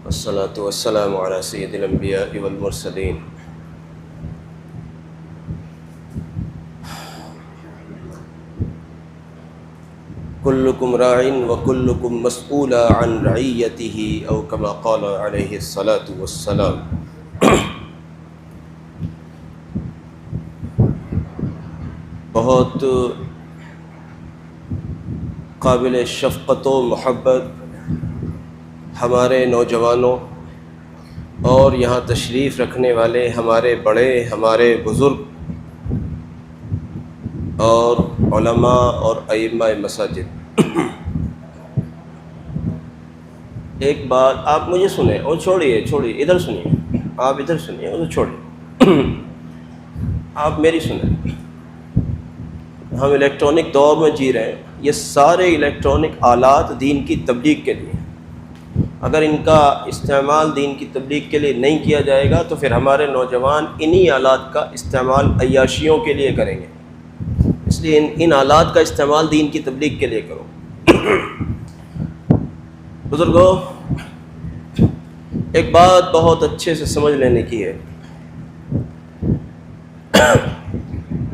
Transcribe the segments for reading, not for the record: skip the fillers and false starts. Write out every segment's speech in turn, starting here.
والصلاة والسلام على سيد الأنبياء والمرسلين كلكم راع وكلكم مسؤول عن رعيته أو كما قال عليه الصلاة والسلام۔ بہت قابل شفقت و محبت ہمارے نوجوانوں اور یہاں تشریف رکھنے والے ہمارے بڑے، ہمارے بزرگ اور علماء اور ائمہ مساجد، ایک بات آپ مجھے سنیں اور چھوڑیے ادھر سنیے، آپ ادھر سنیے اور چھوڑیے، آپ میری سنیں۔ ہم الیکٹرانک دور میں جی رہے ہیں، یہ سارے الیکٹرانک آلات دین کی تبلیغ کے لیے، اگر ان کا استعمال دین کی تبلیغ کے لیے نہیں کیا جائے گا تو پھر ہمارے نوجوان انہی آلات کا استعمال عیاشیوں کے لیے کریں گے، اس لیے ان آلات کا استعمال دین کی تبلیغ کے لیے کرو۔ بزرگوں، ایک بات بہت اچھے سے سمجھ لینے کی ہے،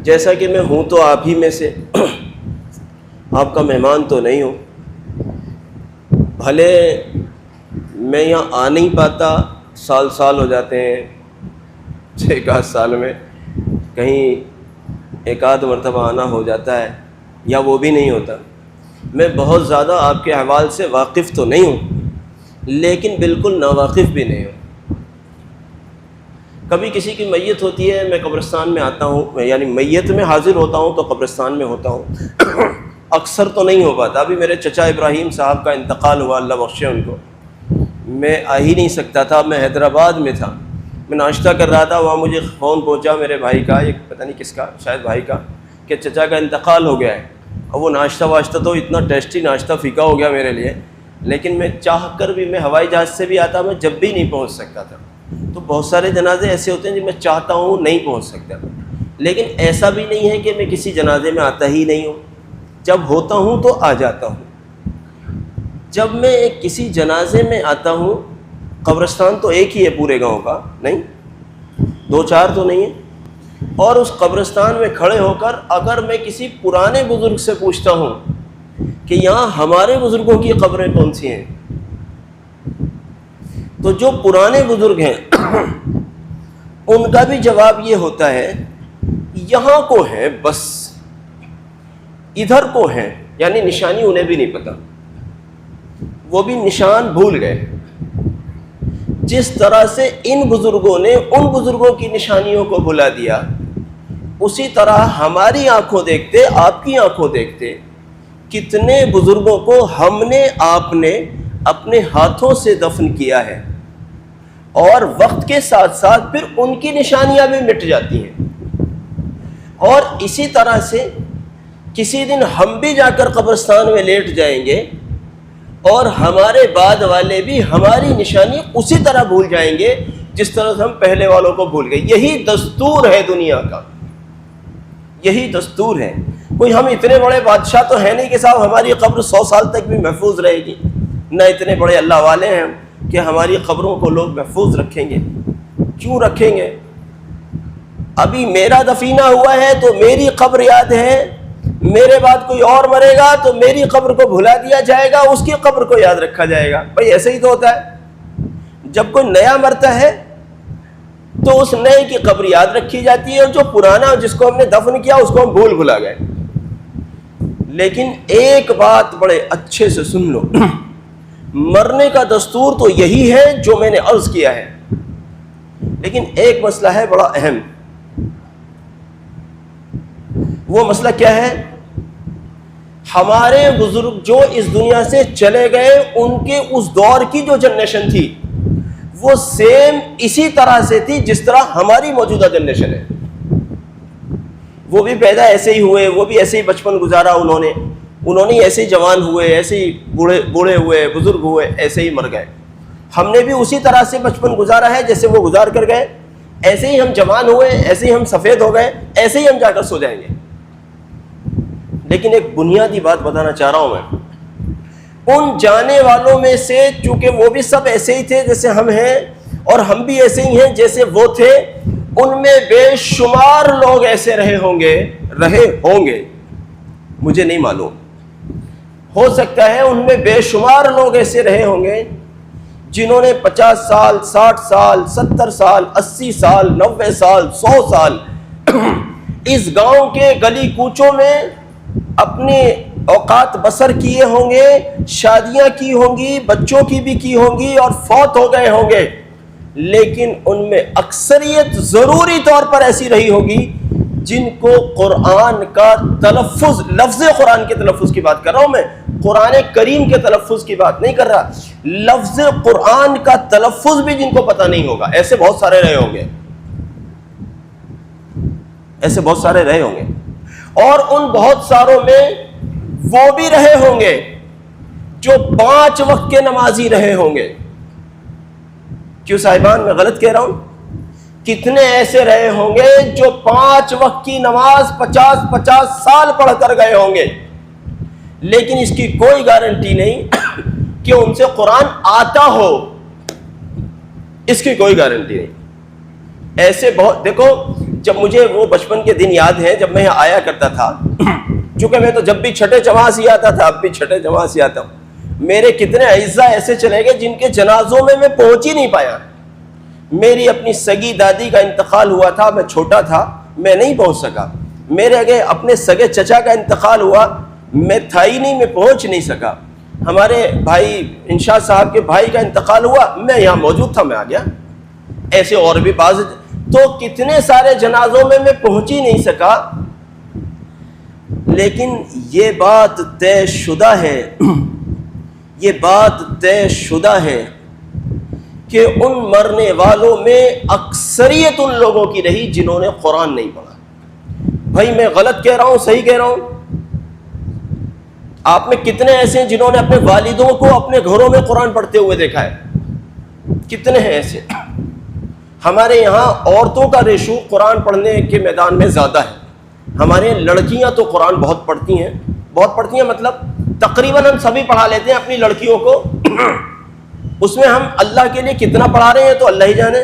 جیسا کہ میں ہوں تو آپ ہی میں سے، آپ کا مہمان تو نہیں ہوں، بھلے میں یہاں آ نہیں پاتا، سال ہو جاتے ہیں، 6 سال میں کہیں ایک آدھ مرتبہ آنا ہو جاتا ہے یا وہ بھی نہیں ہوتا، میں بہت زیادہ آپ کے احوال سے واقف تو نہیں ہوں، لیکن بالکل ناواقف بھی نہیں ہوں۔ کبھی کسی کی میت ہوتی ہے، میں قبرستان میں آتا ہوں، یعنی میت میں حاضر ہوتا ہوں تو قبرستان میں ہوتا ہوں، اکثر تو نہیں ہو پاتا۔ ابھی میرے چچا ابراہیم صاحب کا انتقال ہوا، اللہ بخشے ان کو، میں آ ہی نہیں سکتا تھا، میں حیدرآباد میں تھا، میں ناشتہ کر رہا تھا، وہاں مجھے فون پہنچا میرے بھائی کا، ایک پتہ نہیں کس کا، شاید بھائی کا، کہ چچا کا انتقال ہو گیا ہے۔ اور وہ ناشتہ تو اتنا ٹیسٹی ناشتہ پھیکا ہو گیا میرے لیے، لیکن میں چاہ کر بھی، میں ہوائی جہاز سے بھی آتا، میں جب بھی نہیں پہنچ سکتا تھا۔ تو بہت سارے جنازے ایسے ہوتے ہیں جن میں چاہتا ہوں نہیں پہنچ سکتا، لیکن ایسا بھی نہیں ہے کہ میں کسی جنازے میں آتا ہی نہیں ہوں، جب ہوتا ہوں تو آ جاتا ہوں۔ جب میں کسی جنازے میں آتا ہوں، قبرستان تو ایک ہی ہے پورے گاؤں کا، نہیں 2-4 تو نہیں ہے، اور اس قبرستان میں کھڑے ہو کر اگر میں کسی پرانے بزرگ سے پوچھتا ہوں کہ یہاں ہمارے بزرگوں کی قبریں کون سی ہیں، تو جو پرانے بزرگ ہیں ان کا بھی جواب یہ ہوتا ہے یہاں کو ہے، بس ادھر کو ہے، یعنی نشانی انہیں بھی نہیں پتہ، وہ بھی نشان بھول گئے۔ جس طرح سے ان بزرگوں نے ان بزرگوں کی نشانیوں کو بھلا دیا، اسی طرح ہماری آنکھوں دیکھتے، آپ کی آنکھوں دیکھتے، کتنے بزرگوں کو ہم نے، آپ نے اپنے ہاتھوں سے دفن کیا ہے، اور وقت کے ساتھ ساتھ پھر ان کی نشانیاں بھی مٹ جاتی ہیں۔ اور اسی طرح سے کسی دن ہم بھی جا کر قبرستان میں لیٹ جائیں گے، اور ہمارے بعد والے بھی ہماری نشانی اسی طرح بھول جائیں گے جس طرح سے ہم پہلے والوں کو بھول گئے۔ یہی دستور ہے دنیا کا، یہی دستور ہے۔ کوئی ہم اتنے بڑے بادشاہ تو ہیں نہیں کہ صاحب ہماری قبر 100 سال تک بھی محفوظ رہے گی، نہ اتنے بڑے اللہ والے ہیں کہ ہماری قبروں کو لوگ محفوظ رکھیں گے۔ کیوں رکھیں گے؟ ابھی میرا دفینہ ہوا ہے تو میری قبر یاد ہے، میرے بعد کوئی اور مرے گا تو میری قبر کو بھلا دیا جائے گا، اس کی قبر کو یاد رکھا جائے گا۔ بھئی ایسے ہی تو ہوتا ہے، جب کوئی نیا مرتا ہے تو اس نئے کی قبر یاد رکھی جاتی ہے، اور جو پرانا جس کو ہم نے دفن کیا اس کو ہم بھلا گئے۔ لیکن ایک بات بڑے اچھے سے سن لو، مرنے کا دستور تو یہی ہے جو میں نے عرض کیا ہے، لیکن ایک مسئلہ ہے بڑا اہم۔ وہ مسئلہ کیا ہے؟ ہمارے بزرگ جو اس دنیا سے چلے گئے، ان کے اس دور کی جو جنریشن تھی وہ سیم اسی طرح سے تھی جس طرح ہماری موجودہ جنریشن ہے۔ وہ بھی پیدا ایسے ہی ہوئے، وہ بھی ایسے ہی بچپن گزارا، انہوں نے ایسے ہی جوان ہوئے، ایسے ہی بوڑھے ہوئے، بزرگ ہوئے، ایسے ہی مر گئے۔ ہم نے بھی اسی طرح سے بچپن گزارا ہے جیسے وہ گزار کر گئے، ایسے ہی ہم جوان ہوئے، ایسے ہی ہم سفید ہو گئے، ایسے ہی ہم جا کر سو جائیں گے۔ لیکن ایک بنیادی بات بتانا چاہ رہا ہوں میں، ان جانے والوں میں سے، چونکہ وہ بھی سب ایسے ہی تھے جیسے ہم ہیں، اور ہم بھی ایسے ہی ہیں جیسے وہ تھے، ان میں بے شمار لوگ ایسے رہے ہوں گے، مجھے نہیں معلوم، ہو سکتا ہے ان میں بے شمار لوگ ایسے رہے ہوں گے جنہوں نے 50 سال 60 سال 70 سال 80 سال 90 سال 100 سال اس گاؤں کے گلی کوچوں میں اپنے اوقات بسر کیے ہوں گے، شادیاں کی ہوں گی، بچوں کی بھی کی ہوں گی، اور فوت ہو گئے ہوں گے، لیکن ان میں اکثریت ضروری طور پر ایسی رہی ہوگی جن کو قرآن کا تلفظ، لفظ قرآن کے تلفظ کی بات کر رہا ہوں میں، قرآن کریم کے تلفظ کی بات نہیں کر رہا، لفظ قرآن کا تلفظ بھی جن کو پتہ نہیں ہوگا، ایسے بہت سارے رہے ہوں گے، ایسے بہت سارے رہے ہوں گے، اور ان بہت ساروں میں وہ بھی رہے ہوں گے جو 5 وقت کے نمازی رہے ہوں گے۔ کیوں صاحبان میں غلط کہہ رہا ہوں؟ کتنے ایسے رہے ہوں گے جو 5 وقت کی نماز 50 سال پڑھ کر گئے ہوں گے، لیکن اس کی کوئی گارنٹی نہیں کہ ان سے قرآن آتا ہو، اس کی کوئی گارنٹی نہیں۔ ایسے بہت، دیکھو جب مجھے وہ بچپن کے دن یاد ہیں جب میں یہاں آیا کرتا تھا، چونکہ میں تو جب بھی چھٹے جماعت ہی آتا تھا، اب بھی چھٹے جماعت ہی آتا ہوں، میرے کتنے اعزاء ایسے چلے گئے جن کے جنازوں میں پہنچ ہی نہیں پایا۔ میری اپنی سگی دادی کا انتقال ہوا تھا، میں چھوٹا تھا، میں نہیں پہنچ سکا۔ میرے آگے اپنے سگے چچا کا انتقال ہوا، میں تھا ہی نہیں، میں پہنچ نہیں سکا۔ ہمارے بھائی انشاء صاحب کے بھائی کا انتقال ہوا، میں یہاں موجود تھا، میں آ گیا۔ ایسے اور بھی بعض، تو کتنے سارے جنازوں میں پہنچ ہی نہیں سکا، لیکن یہ بات طے شدہ ہے، یہ بات طے شدہ ہے کہ ان مرنے والوں میں اکثریت ان لوگوں کی رہی جنہوں نے قرآن نہیں پڑھا۔ بھائی میں غلط کہہ رہا ہوں صحیح کہہ رہا ہوں؟ آپ میں کتنے ایسے ہیں جنہوں نے اپنے والدوں کو اپنے گھروں میں قرآن پڑھتے ہوئے دیکھا ہے؟ کتنے ہیں ایسے؟ ہمارے یہاں عورتوں کا ریشو قرآن پڑھنے کے میدان میں زیادہ ہے۔ ہمارے لڑکیاں تو قرآن بہت پڑھتی ہیں، مطلب تقریباً ہم سبھی پڑھا لیتے ہیں اپنی لڑکیوں کو، اس میں ہم اللہ کے لیے کتنا پڑھا رہے ہیں تو اللہ ہی جانے،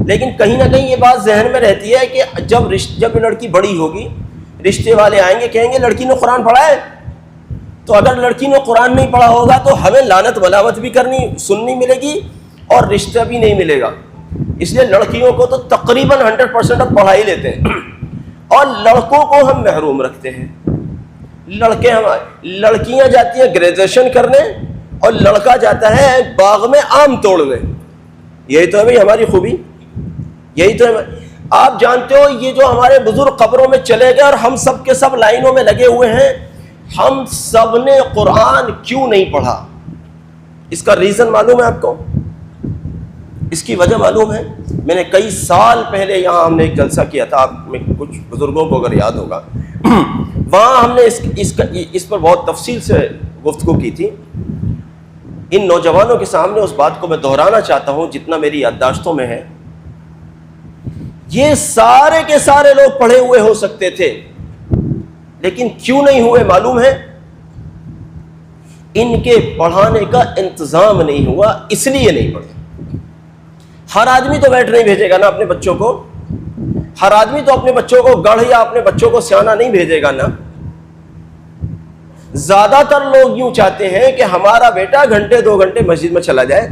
لیکن کہیں نہ کہیں یہ بات ذہن میں رہتی ہے کہ جب لڑکی بڑی ہوگی، رشتے والے آئیں گے کہیں گے لڑکی نے قرآن پڑھا ہے، تو اگر لڑکی نے قرآن نہیں پڑھا ہوگا تو ہمیں لعنت ملامت بھی سننی ملے گی اور رشتہ بھی نہیں ملے گا۔ اس لیے لڑکیوں کو تو تقریباً 100% اب پڑھا ہی لیتے ہیں، اور لڑکوں کو ہم محروم رکھتے ہیں۔ لڑکیاں جاتی ہیں گریجویشن کرنے اور لڑکا جاتا ہے باغ میں آم توڑنے۔ یہی تو ہے بھائی ہماری خوبی، یہی تو ہے۔ آپ جانتے ہو یہ جو ہمارے بزرگ قبروں میں چلے گئے اور ہم سب کے سب لائنوں میں لگے ہوئے ہیں، ہم سب نے قرآن کیوں نہیں پڑھا؟ اس کا ریزن معلوم ہے آپ کو؟ اس کی وجہ معلوم ہے؟ میں نے کئی سال پہلے یہاں ہم نے ایک جلسہ کیا تھا، آپ میں کچھ بزرگوں کو اگر یاد ہوگا، وہاں ہم نے اس پر بہت تفصیل سے گفتگو کی تھی۔ ان نوجوانوں کے سامنے اس بات کو میں دہرانا چاہتا ہوں جتنا میری یادداشتوں میں ہے۔ یہ سارے کے سارے لوگ پڑھے ہوئے ہو سکتے تھے، لیکن کیوں نہیں ہوئے معلوم ہے؟ ان کے پڑھانے کا انتظام نہیں ہوا، اس لیے نہیں پڑھے۔ ہر آدمی تو بیٹھ نہیں بھیجے گا نا اپنے بچوں کو، ہر آدمی تو اپنے بچوں کو گڑھ یا اپنے بچوں کو سیانہ نہیں بھیجے گا نا۔ زیادہ تر لوگ یوں چاہتے ہیں کہ ہمارا بیٹا گھنٹے 2 گھنٹے مسجد میں چلا جائے،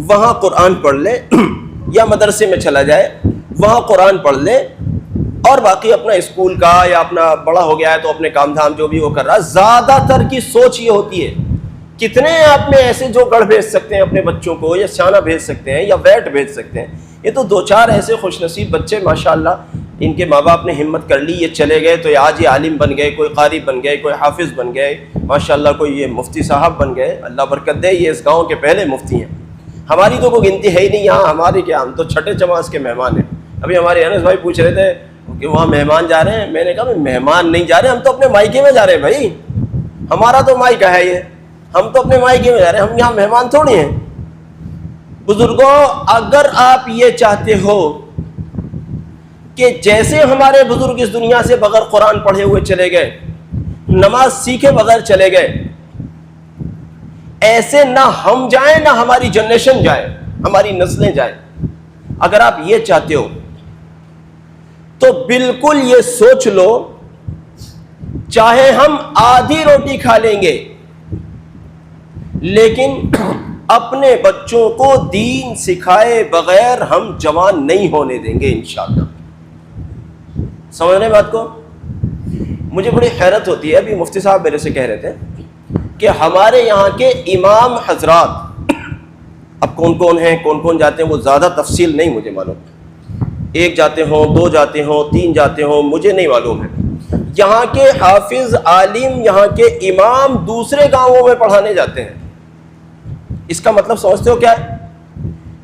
وہاں قرآن پڑھ لے، یا مدرسے میں چلا جائے وہاں قرآن پڑھ لے، اور باقی اپنا اسکول کا یا اپنا بڑا ہو گیا ہے تو اپنے کام دھام جو بھی وہ کر رہا ہے۔ زیادہ تر کی سوچ یہ ہوتی ہے۔ کتنے آپ میں ایسے جو گڑھ بھیج سکتے ہیں اپنے بچوں کو، یا سیانہ بھیج سکتے ہیں، یا ویٹ بھیج سکتے ہیں؟ یہ تو 2-4 ایسے خوش نصیب بچے ماشاءاللہ، ان کے ماں باپ نے ہمت کر لی، یہ چلے گئے تو آج یہ عالم بن گئے، کوئی قاری بن گئے، کوئی حافظ بن گئے، ماشاءاللہ کوئی یہ مفتی صاحب بن گئے، اللہ برکت دے، یہ اس گاؤں کے پہلے مفتی ہیں۔ ہماری تو کوئی گنتی ہے ہی نہیں یہاں، ہماری کیا، ہم تو چھٹے جماعت کے مہمان ہیں۔ ابھی ہمارے انس بھائی پوچھ رہے تھے کہ وہاں مہمان جا رہے ہیں، میں نے کہا مہمان نہیں جا رہے، ہم تو اپنے مائکے میں جا رہے ہیں بھائی، ہمارا تو مائکہ ہے یہ، ہم تو اپنے مائکے میں جا رہے ہیں، ہم یہاں مہمان تھوڑی ہیں۔ بزرگوں، اگر آپ یہ چاہتے ہو کہ جیسے ہمارے بزرگ اس دنیا سے بغیر قرآن پڑھے ہوئے چلے گئے، نماز سیکھے بغیر چلے گئے، ایسے نہ ہم جائیں نہ ہماری جنریشن جائے، ہماری نسلیں جائیں۔ اگر آپ یہ چاہتے ہو تو بالکل یہ سوچ لو، چاہے ہم آدھی روٹی کھا لیں گے لیکن اپنے بچوں کو دین سکھائے بغیر ہم جوان نہیں ہونے دیں گے انشاءاللہ۔ سمجھ رہے بات کو؟ مجھے بڑی حیرت ہوتی ہے، ابھی مفتی صاحب میرے سے کہہ رہے تھے کہ ہمارے یہاں کے امام حضرات، اب کون کون ہیں، کون کون جاتے ہیں، وہ زیادہ تفصیل نہیں مجھے معلوم، ایک جاتے ہوں، دو جاتے ہوں، تین جاتے ہوں، مجھے نہیں معلوم ہے۔ یہاں کے حافظ عالم، یہاں کے امام دوسرے گاؤں میں پڑھانے جاتے ہیں۔ اس کا مطلب سمجھتے ہو کیا ہے؟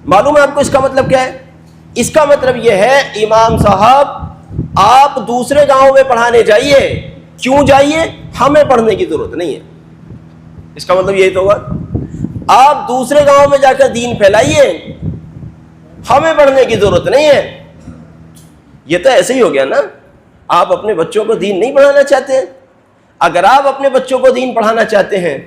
معلوم ہے آپ کو اس کا مطلب کیا ہے؟ اس کا مطلب یہ ہے امام صاحب آپ دوسرے گاؤں میں پڑھانے جائیے۔ کیوں جائیے؟ ہمیں پڑھنے کی ضرورت نہیں ہے۔ اس کا مطلب یہی تو ہوگا، آپ دوسرے گاؤں میں جا کر دین پھیلائیے، ہمیں پڑھنے کی ضرورت نہیں ہے۔ یہ تو ایسے ہی ہو گیا نا، آپ اپنے بچوں کو دین نہیں پڑھانا چاہتے ہیں۔ اگر آپ اپنے بچوں کو دین پڑھانا چاہتے ہیں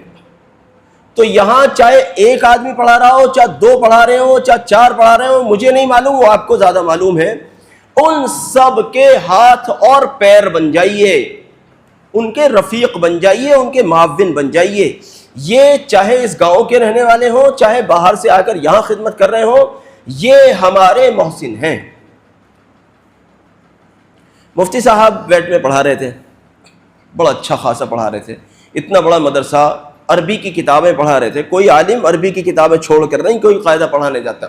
تو یہاں چاہے ایک آدمی پڑھا رہا ہو، چاہے دو پڑھا رہے ہو، چاہے چار پڑھا رہے ہو، مجھے نہیں معلوم، وہ آپ کو زیادہ معلوم ہے، ان سب کے ہاتھ اور پیر بن جائیے، ان کے رفیق بن جائیے، ان کے معاون بن جائیے۔ یہ چاہے اس گاؤں کے رہنے والے ہوں، چاہے باہر سے آ کر یہاں خدمت کر رہے ہوں، یہ ہمارے محسن ہیں۔ مفتی صاحب ویٹ میں پڑھا رہے تھے، بڑا اچھا خاصا پڑھا رہے تھے، اتنا بڑا مدرسہ، عربی کی کتابیں پڑھا رہے تھے۔ کوئی عالم عربی کی کتابیں چھوڑ کر نہیں کوئی قاعدہ پڑھانے جاتا،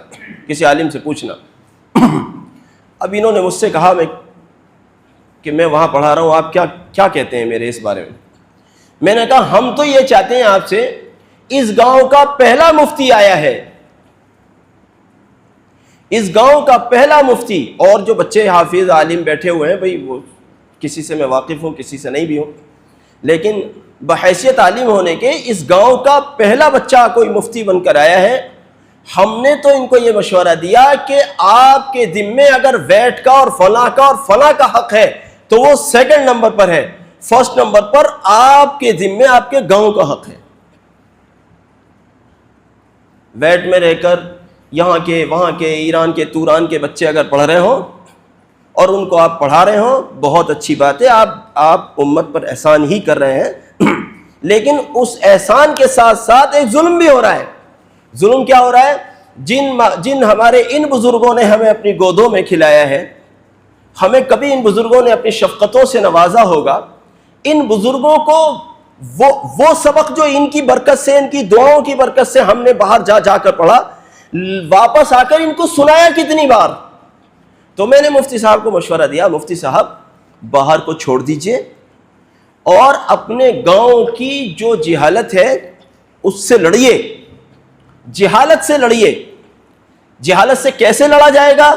کسی عالم سے پوچھنا۔ اب انہوں نے مجھ سے کہا کہ میں وہاں پڑھا رہا ہوں، آپ کیا کہتے ہیں میرے اس بارے میں؟ میں نے کہا ہم تو یہ چاہتے ہیں آپ سے، اس گاؤں کا پہلا مفتی آیا ہے، اس گاؤں کا پہلا مفتی، اور جو بچے حافظ عالم بیٹھے ہوئے ہیں، بھئی وہ کسی سے میں واقف ہوں، کسی سے نہیں بھی ہوں، لیکن بحیثیت عالم ہونے کے اس گاؤں کا پہلا بچہ کوئی مفتی بن کر آیا ہے۔ ہم نے تو ان کو یہ مشورہ دیا کہ آپ کے ذمے اگر ویٹ کا اور فلاں کا حق ہے تو وہ سیکنڈ نمبر پر ہے، فرسٹ نمبر پر آپ کے ذمے آپ کے گاؤں کا حق ہے۔ ویٹ میں رہ کر یہاں کے وہاں کے ایران کے توران کے بچے اگر پڑھ رہے ہوں اور ان کو آپ پڑھا رہے ہوں، بہت اچھی بات ہے، آپ امت پر احسان ہی کر رہے ہیں، لیکن اس احسان کے ساتھ ساتھ ایک ظلم بھی ہو رہا ہے۔ ظلم کیا ہو رہا ہے؟ جن ہمارے ان بزرگوں نے ہمیں اپنی گودوں میں کھلایا ہے، ہمیں کبھی ان بزرگوں نے اپنی شفقتوں سے نوازا ہوگا، ان بزرگوں کو وہ سبق جو ان کی برکت سے، ان کی دعاؤں کی برکت سے ہم نے باہر جا کر پڑھا، واپس آ کر ان کو سنایا کتنی بار؟ تو میں نے مفتی صاحب کو مشورہ دیا، مفتی صاحب باہر کو چھوڑ دیجئے اور اپنے گاؤں کی جو جہالت ہے اس سے لڑیے، جہالت سے لڑیے۔ جہالت سے کیسے لڑا جائے گا؟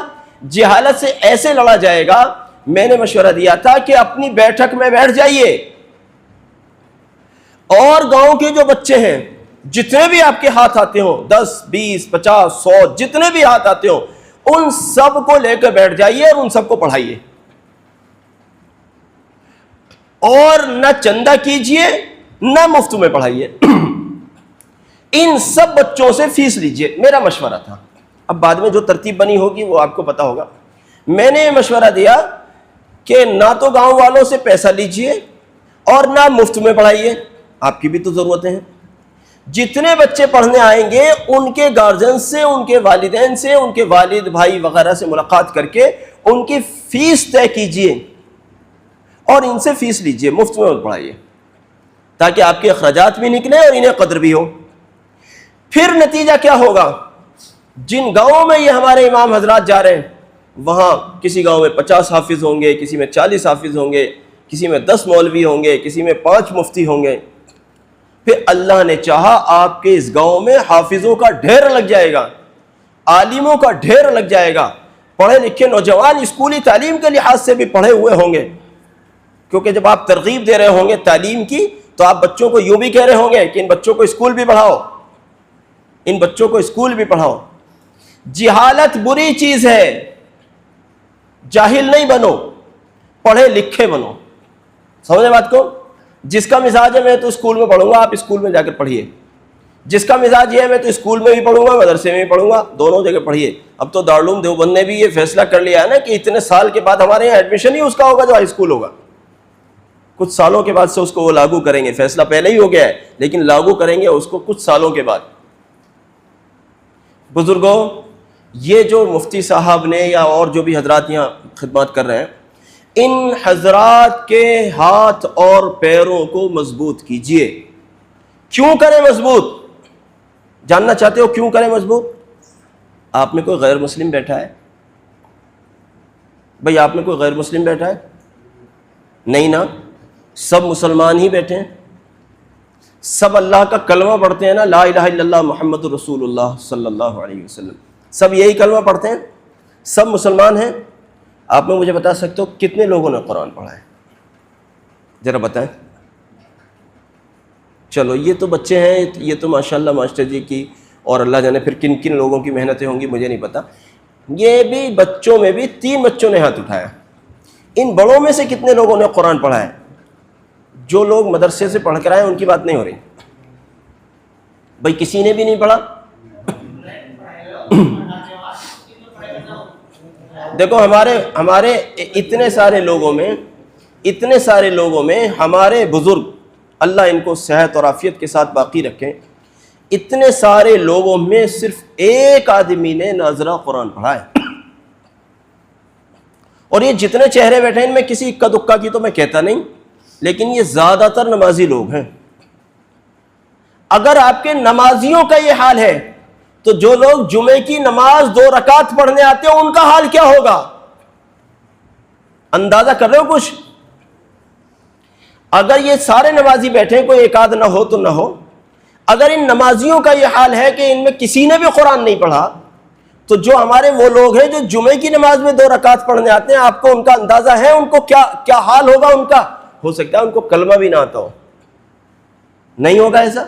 جہالت سے ایسے لڑا جائے گا، میں نے مشورہ دیا تھا کہ اپنی بیٹھک میں بیٹھ جائیے اور گاؤں کے جو بچے ہیں، جتنے بھی آپ کے ہاتھ آتے ہوں، 10 20 50 100 جتنے بھی ہاتھ آتے ہوں، ان سب کو لے کر بیٹھ جائیے اور ان سب کو پڑھائیے، اور نہ چندہ کیجئے نہ مفت میں پڑھائیے، ان سب بچوں سے فیس لیجئے۔ میرا مشورہ تھا، اب بعد میں جو ترتیب بنی ہوگی وہ آپ کو پتا ہوگا۔ میں نے یہ مشورہ دیا کہ نہ تو گاؤں والوں سے پیسہ لیجئے اور نہ مفت میں پڑھائیے، آپ کی بھی تو ضرورتیں ہیں۔ جتنے بچے پڑھنے آئیں گے ان کے گارجن سے، ان کے والدین سے، ان کے والد بھائی وغیرہ سے ملاقات کر کے ان کی فیس طے کیجئے اور ان سے فیس لیجئے، مفت میں پڑھائیے، تاکہ آپ کے اخراجات بھی نکلیں اور انہیں قدر بھی ہو۔ پھر نتیجہ کیا ہوگا؟ جن گاؤں میں یہ ہمارے امام حضرات جا رہے ہیں، وہاں کسی گاؤں میں 50 حافظ ہوں گے، کسی میں 40 حافظ ہوں گے، کسی میں 10 مولوی ہوں گے، کسی میں 5 مفتی ہوں گے۔ پھر اللہ نے چاہا آپ کے اس گاؤں میں حافظوں کا ڈھیر لگ جائے گا، عالموں کا ڈھیر لگ جائے گا، پڑھے لکھے نوجوان اسکولی تعلیم کے لحاظ سے بھی پڑھے ہوئے ہوں گے، کیونکہ جب آپ ترغیب دے رہے ہوں گے تعلیم کی تو آپ بچوں کو یوں بھی کہہ رہے ہوں گے کہ ان بچوں کو اسکول بھی پڑھاؤ، ان بچوں کو اسکول بھی پڑھاؤ۔ جہالت بری چیز ہے، جاہل نہیں بنو، پڑھے لکھے بنو۔ سمجھے بات کو؟ جس کا مزاج ہے میں تو اسکول میں پڑھوں گا، آپ اسکول میں جا کر پڑھیے، جس کا مزاج یہ ہے میں تو اسکول میں بھی پڑھوں گا مدرسے میں بھی پڑھوں گا، دونوں جگہ پڑھیے. اب تو دارالعلوم دیوبند نے بھی یہ فیصلہ کر لیا ہے نا کہ اتنے سال کے بعد ہمارے یہاں ایڈمیشن ہی اس کا ہوگا جو ہائی اسکول ہوگا. کچھ سالوں کے بعد سے اس کو وہ لاگو کریں گے. فیصلہ پہلے ہی ہو گیا ہے لیکن لاگو کریں گے اس کو کچھ سالوں کے بعد. بزرگوں، یہ جو مفتی صاحب نے یا اور جو بھی حضرات یہاں خدمات کر رہے ہیں، ان حضرات کے ہاتھ اور پیروں کو مضبوط کیجئے. کیوں کریں مضبوط؟ جاننا چاہتے ہو کیوں کریں مضبوط؟ آپ میں کوئی غیر مسلم بیٹھا ہے؟ بھئی آپ میں کوئی غیر مسلم بیٹھا ہے؟ نہیں نا، سب مسلمان ہی بیٹھے ہیں. سب اللہ کا کلمہ پڑھتے ہیں نا، لا الہ الا اللہ محمد رسول اللہ صلی اللہ علیہ وسلم. سب یہی کلمہ پڑھتے ہیں، سب مسلمان ہیں. آپ میں مجھے بتا سکتے ہو کتنے لوگوں نے قرآن پڑھا ہے؟ ذرا بتائیں. چلو یہ تو بچے ہیں، یہ تو ماشاءاللہ ماسٹر جی کی اور اللہ جانے پھر کن کن لوگوں کی محنتیں ہوں گی مجھے نہیں پتا. یہ بھی بچوں میں بھی 3 بچوں نے ہاتھ اٹھایا. ان بڑوں میں سے کتنے لوگوں نے قرآن پڑھا ہے؟ جو لوگ مدرسے سے پڑھ کر آئے ان کی بات نہیں ہو رہی. بھائی کسی نے بھی نہیں پڑھا؟ دیکھو ہمارے اتنے سارے لوگوں میں ہمارے بزرگ، اللہ ان کو صحت اور عافیت کے ساتھ باقی رکھیں، اتنے سارے لوگوں میں صرف ایک آدمی نے ناظرہ قرآن پڑھا ہے. اور یہ جتنے چہرے بیٹھے ہیں ان میں کسی اکا دکا کی تو میں کہتا نہیں، لیکن یہ زیادہ تر نمازی لوگ ہیں. اگر آپ کے نمازیوں کا یہ حال ہے تو جو لوگ جمعے کی نماز 2 رکعت پڑھنے آتے ہیں ان کا حال کیا ہوگا؟ اندازہ کر رہے ہو کچھ؟ اگر یہ سارے نمازی بیٹھے ہیں، کوئی ایک آدھ نہ ہو تو نہ ہو، اگر ان نمازیوں کا یہ حال ہے کہ ان میں کسی نے بھی قرآن نہیں پڑھا، تو جو ہمارے وہ لوگ ہیں جو جمعے کی نماز میں 2 رکعت پڑھنے آتے ہیں، آپ کو ان کا اندازہ ہے ان کو کیا حال ہوگا ان کا؟ ہو سکتا ہے ان کو کلمہ بھی نہ آتا ہو. نہیں ہوگا ایسا؟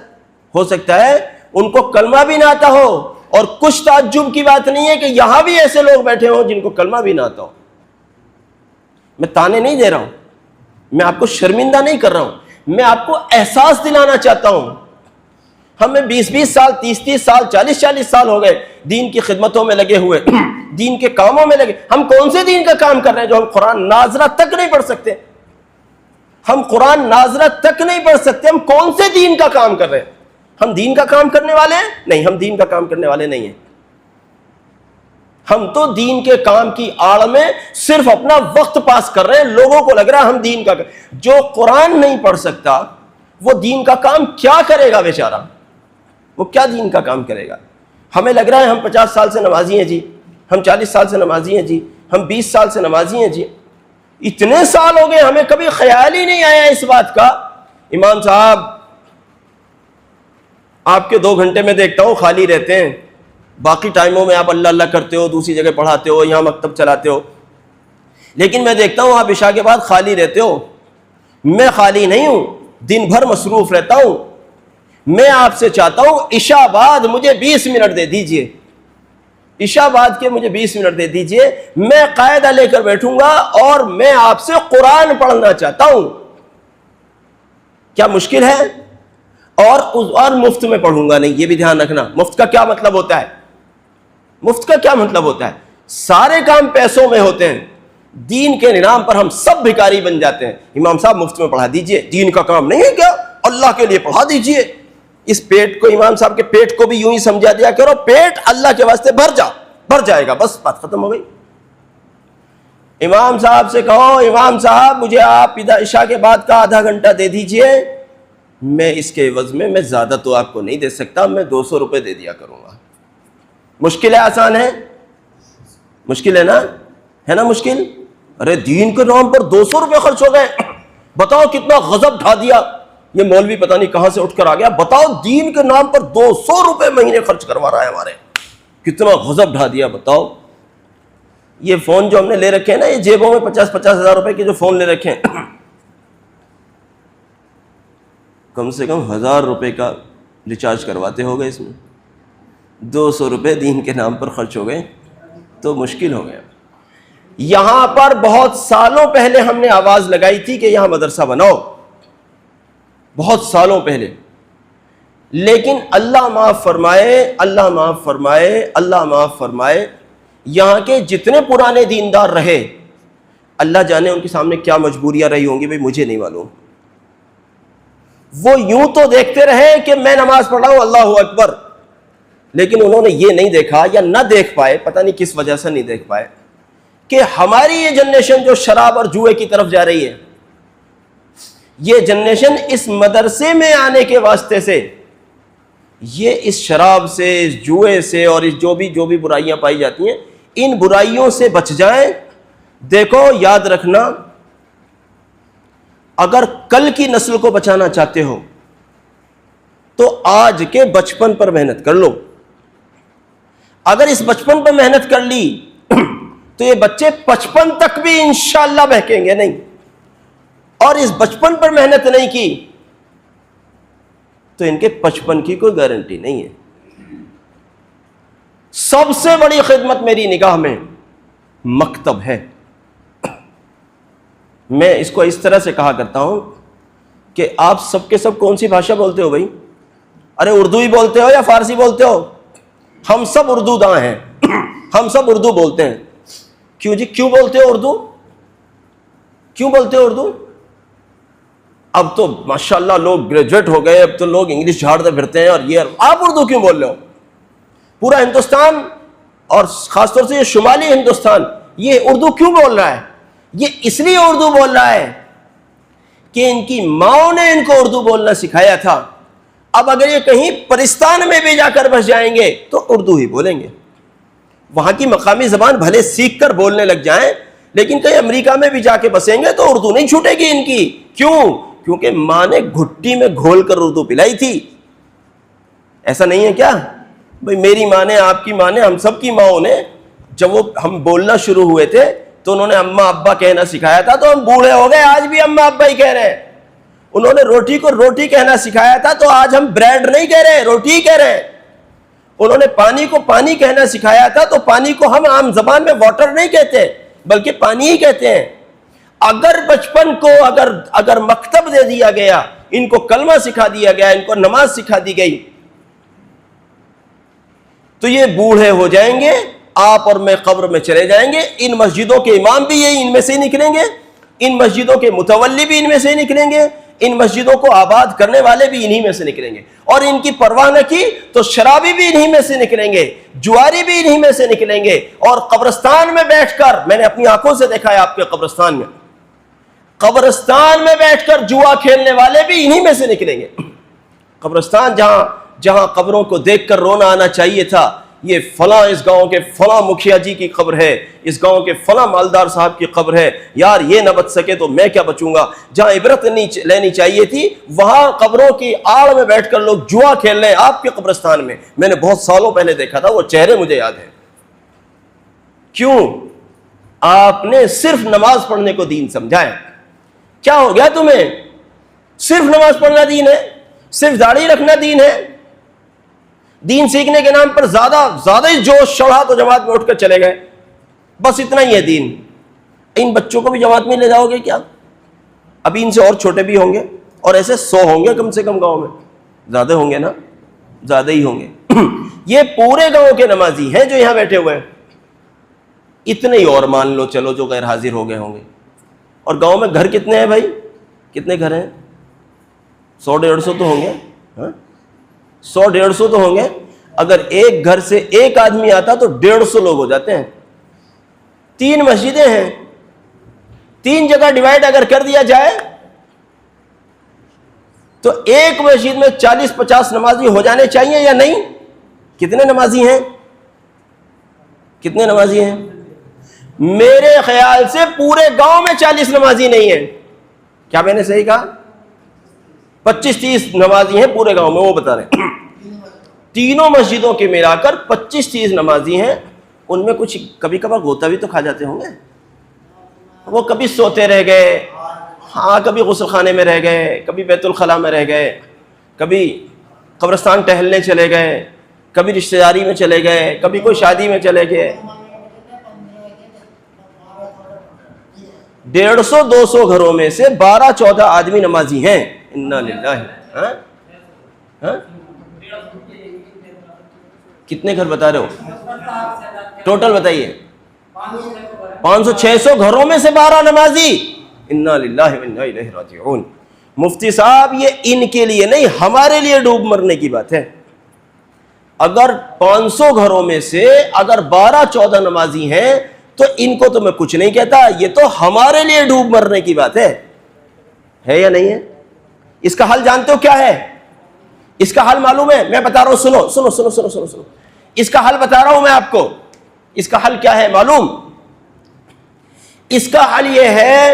ہو سکتا ہے ان کو کلمہ بھی نہ آتا ہو. اور کچھ تعجب کی بات نہیں ہے کہ یہاں بھی ایسے لوگ بیٹھے ہوں جن کو کلمہ بھی نہ آتا ہو. میں تانے نہیں دے رہا ہوں، میں آپ کو شرمندہ نہیں کر رہا ہوں، میں آپ کو احساس دلانا چاہتا ہوں. ہمیں 20 سال 30 سال 40 سال ہو گئے دین کی خدمتوں میں لگے ہوئے، دین کے کاموں میں لگے. ہم کون سے دین کا کام کر رہے ہیں جو ہم قرآن ناظرہ تک نہیں پڑھ سکتے؟ ہم قرآن ناظرہ تک نہیں پڑھ سکتے، ہم کون سے دین کا کام کر رہے ہیں؟ ہم دین کا کام کرنے والے ہیں؟ نہیں، ہم دین کا کام کرنے والے نہیں ہیں. ہم تو دین کے کام کی آڑ میں صرف اپنا وقت پاس کر رہے ہیں. لوگوں کو لگ رہا ہے ہم دین کا جو قرآن نہیں پڑھ سکتا وہ دین کا کام کیا کرے گا بیچارہ؟ وہ کیا دین کا کام کرے گا؟ ہمیں لگ رہا ہے ہم 50 سال سے نمازی ہیں جی، ہم 40 سال سے نمازی ہیں جی، ہم 20 سال سے نمازی ہیں جی. اتنے سال ہو گئے ہمیں کبھی خیال ہی نہیں آیا اس بات کا. امام صاحب آپ کے 2 گھنٹے میں دیکھتا ہوں خالی رہتے ہیں، باقی ٹائموں میں آپ اللہ اللہ کرتے ہو، دوسری جگہ پڑھاتے ہو، یہاں مکتب چلاتے ہو، لیکن میں دیکھتا ہوں آپ عشاء کے بعد خالی رہتے ہو. میں خالی نہیں ہوں، دن بھر مصروف رہتا ہوں. میں آپ سے چاہتا ہوں عشاء بعد مجھے 20 منٹ دے دیجئے، عشاء بعد کے مجھے 20 منٹ دے دیجئے. میں قاعدہ لے کر بیٹھوں گا اور میں آپ سے قرآن پڑھنا چاہتا ہوں. کیا مشکل ہے؟ اور مفت میں پڑھوں گا نہیں، یہ بھی دھیان رکھنا. مفت کا کیا مطلب ہوتا ہے؟ مفت کا کیا مطلب ہوتا ہے؟ سارے کام پیسوں میں ہوتے ہیں، دین کے نام پر ہم سب بھکاری بن جاتے ہیں. امام صاحب مفت میں پڑھا دیجئے، دین کا کام نہیں ہے کیا؟ اللہ کے لیے پڑھا دیجئے. اس پیٹ کو، امام صاحب کے پیٹ کو بھی یوں ہی سمجھا دیا کرو، پیٹ اللہ کے واسطے بھر جائے گا، بس بات ختم ہو گئی. امام صاحب سے کہو امام صاحب مجھے آپ عشاء کے بعد کا آدھا گھنٹہ دے دیجئے، میں اس کے عوض میں زیادہ تو آپ کو نہیں دے سکتا، میں 200 روپے دے دیا کروں گا. مشکل ہے آسان ہے؟ مشکل ہے نا؟ ہے نا مشکل؟ ارے دین کے نام پر 200 روپے خرچ ہو گئے، بتاؤ کتنا غضب ڈھا دیا. یہ مولوی پتہ نہیں کہاں سے اٹھ کر آ گیا، بتاؤ دین کے نام پر 200 روپے مہینے خرچ کروا رہا ہے ہمارے، کتنا غضب ڈھا دیا. بتاؤ یہ فون جو ہم نے لے رکھے ہیں نا، یہ جیبوں میں 50 ہزار روپے کے جو فون لے رکھے ہیں، کم سے کم 1000 روپے کا ریچارج کرواتے ہو گئے، اس میں 200 روپے دین کے نام پر خرچ ہو گئے تو مشکل ہو گیا. یہاں پر بہت سالوں پہلے ہم نے آواز لگائی تھی کہ یہاں مدرسہ بناؤ، بہت سالوں پہلے، لیکن اللہ معاف فرمائے، اللہ معاف فرمائے، اللہ معاف فرمائے، یہاں کے جتنے پرانے دیندار رہے اللہ جانے ان کے سامنے کیا مجبوریاں رہی ہوں گی، بھائی مجھے نہیں معلوم۔ وہ یوں تو دیکھتے رہے کہ میں نماز پڑھ رہا ہوں اللہ اکبر، لیکن انہوں نے یہ نہیں دیکھا یا نہ دیکھ پائے، پتہ نہیں کس وجہ سے نہیں دیکھ پائے، کہ ہماری یہ جنریشن جو شراب اور جوئے کی طرف جا رہی ہے، یہ جنریشن اس مدرسے میں آنے کے واسطے سے، یہ اس شراب سے، اس جوئے سے اور اس جو بھی برائیاں پائی جاتی ہیں، ان برائیوں سے بچ جائیں۔ دیکھو یاد رکھنا، اگر کل کی نسل کو بچانا چاہتے ہو تو آج کے بچپن پر محنت کر لو۔ اگر اس بچپن پر محنت کر لی تو یہ بچے 55 تک بھی انشاءاللہ بہکیں گے نہیں، اور اس بچپن پر محنت نہیں کی تو ان کے 55 کی کوئی گارنٹی نہیں ہے۔ سب سے بڑی خدمت میری نگاہ میں مکتب ہے۔ میں اس کو اس طرح سے کہا کرتا ہوں کہ آپ سب کے سب کون سی بھاشا بولتے ہو بھائی؟ ارے اردو ہی بولتے ہو یا فارسی بولتے ہو؟ ہم سب اردو داں ہیں، ہم سب اردو بولتے ہیں۔ کیوں جی، کیوں بولتے ہو اردو؟ کیوں بولتے ہو اردو؟ اب تو ماشاءاللہ لوگ گریجویٹ ہو گئے، اب تو لوگ انگلش جھاڑتے پھرتے ہیں، اور یہ آپ اردو کیوں بول رہے ہو؟ پورا ہندوستان اور خاص طور سے یہ شمالی ہندوستان یہ اردو کیوں بول رہا ہے؟ یہ اس لیے اردو بول رہا ہے کہ ان کی ماؤں نے ان کو اردو بولنا سکھایا تھا۔ اب اگر یہ کہیں پرستان میں بھی جا کر بس جائیں گے تو اردو ہی بولیں گے، وہاں کی مقامی زبان بھلے سیکھ کر بولنے لگ جائیں، لیکن کہیں امریکہ میں بھی جا کے بسیں گے تو اردو نہیں چھوٹے گی ان کی۔ کیوں؟ کیونکہ ماں نے گھٹی میں گھول کر اردو پلائی تھی۔ ایسا نہیں ہے کیا بھئی؟ میری ماں نے، آپ کی ماں نے، ہم سب کی ماؤں نے، جب وہ ہم بولنا شروع ہوئے تھے تو انہوں نے اماں ابا کہنا سکھایا تھا، تو ہم بوڑھے ہو گئے آج بھی اماں ابا ہی کہہ رہے ہیں۔ انہوں نے روٹی کو روٹی کہنا سکھایا تھا تو آج ہم بریڈ نہیں کہہ رہے، روٹی ہی کہہ رہے ہیں۔ انہوں نے پانی کو پانی کہنا سکھایا تھا تو پانی کو ہم عام زبان میں واٹر نہیں کہتے بلکہ پانی ہی کہتے ہیں۔ اگر بچپن کو اگر مکتب دے دیا گیا، ان کو کلمہ سکھا دیا گیا، ان کو نماز سکھا دی گئی، تو یہ بوڑھے ہو جائیں گے، آپ اور میں قبر میں چلے جائیں گے۔ ان مسجدوں کے امام بھی یہی ان میں سے نکلیں گے، ان مسجدوں کے متولی بھی ان میں سے نکلیں گے، ان مسجدوں کو آباد کرنے والے بھی انہی میں سے نکلیں گے، اور ان کی پرواہ نہ کی تو شرابی بھی انہی میں سے نکلیں گے، جواری بھی انہی میں سے نکلیں گے، اور قبرستان میں بیٹھ کر، میں نے اپنی آنکھوں سے دیکھا ہے آپ کے قبرستان میں بیٹھ کر جوا کھیلنے والے بھی انہی میں سے نکلیں گے۔ قبرستان جہاں قبروں کو دیکھ کر رونا آنا چاہیے تھا، یہ فلاں اس گاؤں کے فلاں مکھیا جی کی قبر ہے، اس گاؤں کے فلاں مالدار صاحب کی قبر ہے، یار یہ نہ بچ سکے تو میں کیا بچوں گا۔ جہاں عبرت لینی چاہیے تھی وہاں قبروں کی آڑ میں بیٹھ کر لوگ جوا کھیل رہے ہیں آپ کے قبرستان میں۔ میں نے بہت سالوں پہلے دیکھا تھا، وہ چہرے مجھے یاد ہیں۔ کیوں؟ آپ نے صرف نماز پڑھنے کو دین سمجھا ہے۔ کیا ہو گیا تمہیں؟ صرف نماز پڑھنا دین ہے؟ صرف داڑھی رکھنا دین ہے؟ دین سیکھنے کے نام پر زیادہ ہی جوش چڑھا تو جماعت میں اٹھ کر چلے گئے، بس اتنا ہی ہے دین۔ ان بچوں کو بھی جماعت میں لے جاؤ گے کیا؟ ابھی ان سے اور چھوٹے بھی ہوں گے، اور ایسے 100 ہوں گے کم سے کم گاؤں میں، زیادہ ہوں گے نا، زیادہ ہی ہوں گے۔ یہ پورے گاؤں کے نمازی ہیں جو یہاں بیٹھے ہوئے ہیں، اتنے ہی اور مان لو چلو جو غیر حاضر ہو گئے ہوں گے۔ اور گاؤں میں گھر کتنے ہیں بھائی؟ کتنے گھر ہیں؟ 100-150 تو ہوں گے، 100-150 تو ہوں گے۔ اگر ایک گھر سے ایک آدمی آتا تو 150 لوگ ہو جاتے ہیں۔ 3 مسجدیں ہیں، 3 جگہ ڈیوائیڈ اگر کر دیا جائے تو ایک مسجد میں 40-50 نمازی ہو جانے چاہیے یا نہیں؟ کتنے نمازی ہیں؟ کتنے نمازی ہیں؟ میرے خیال سے پورے گاؤں میں 40 نمازی نہیں ہیں۔ کیا میں نے صحیح کہا؟ 25-30 نمازی ہیں پورے گاؤں میں، وہ بتا رہے ہیں۔ تینوں مسجدوں کے ملا کر 25-30 نمازی ہیں، ان میں کچھ کبھی کبھار غوطہ بھی تو کھا جاتے ہوں گے، وہ کبھی سوتے رہ گئے، ہاں کبھی غسل خانے میں رہ گئے، کبھی بیت الخلاء میں رہ گئے، کبھی قبرستان ٹہلنے چلے گئے، کبھی رشتہ داری میں چلے گئے، کبھی کوئی شادی میں چلے گئے۔ 150-200 گھروں میں سے 12-14 آدمی نمازی ہیں۔ انا للہ، کتنے گھر بتا رہے ہو ٹوٹل بتائیے؟ 500 600 گھروں میں سے 12 نمازی. انا للہ و انا الیہ راجعون. مفتی صاحب یہ ان کے لیے نہیں, ہمارے لیے ڈوب مرنے کی بات ہے. اگر 500 گھروں میں سے اگر 12-14 نمازی ہیں تو ان کو تو میں کچھ نہیں کہتا, یہ تو ہمارے لیے ڈوب مرنے کی بات ہے یا نہیں ہے؟ اس کا حل جانتے ہو کیا ہے؟ اس کا حل معلوم ہے؟ میں بتا رہا ہوں, سنو سنو سنو سنو سنو سنو. اس کا حل بتا رہا ہوں میں آپ کو. اس کا حل کیا ہے معلوم؟ اس کا حل یہ ہے,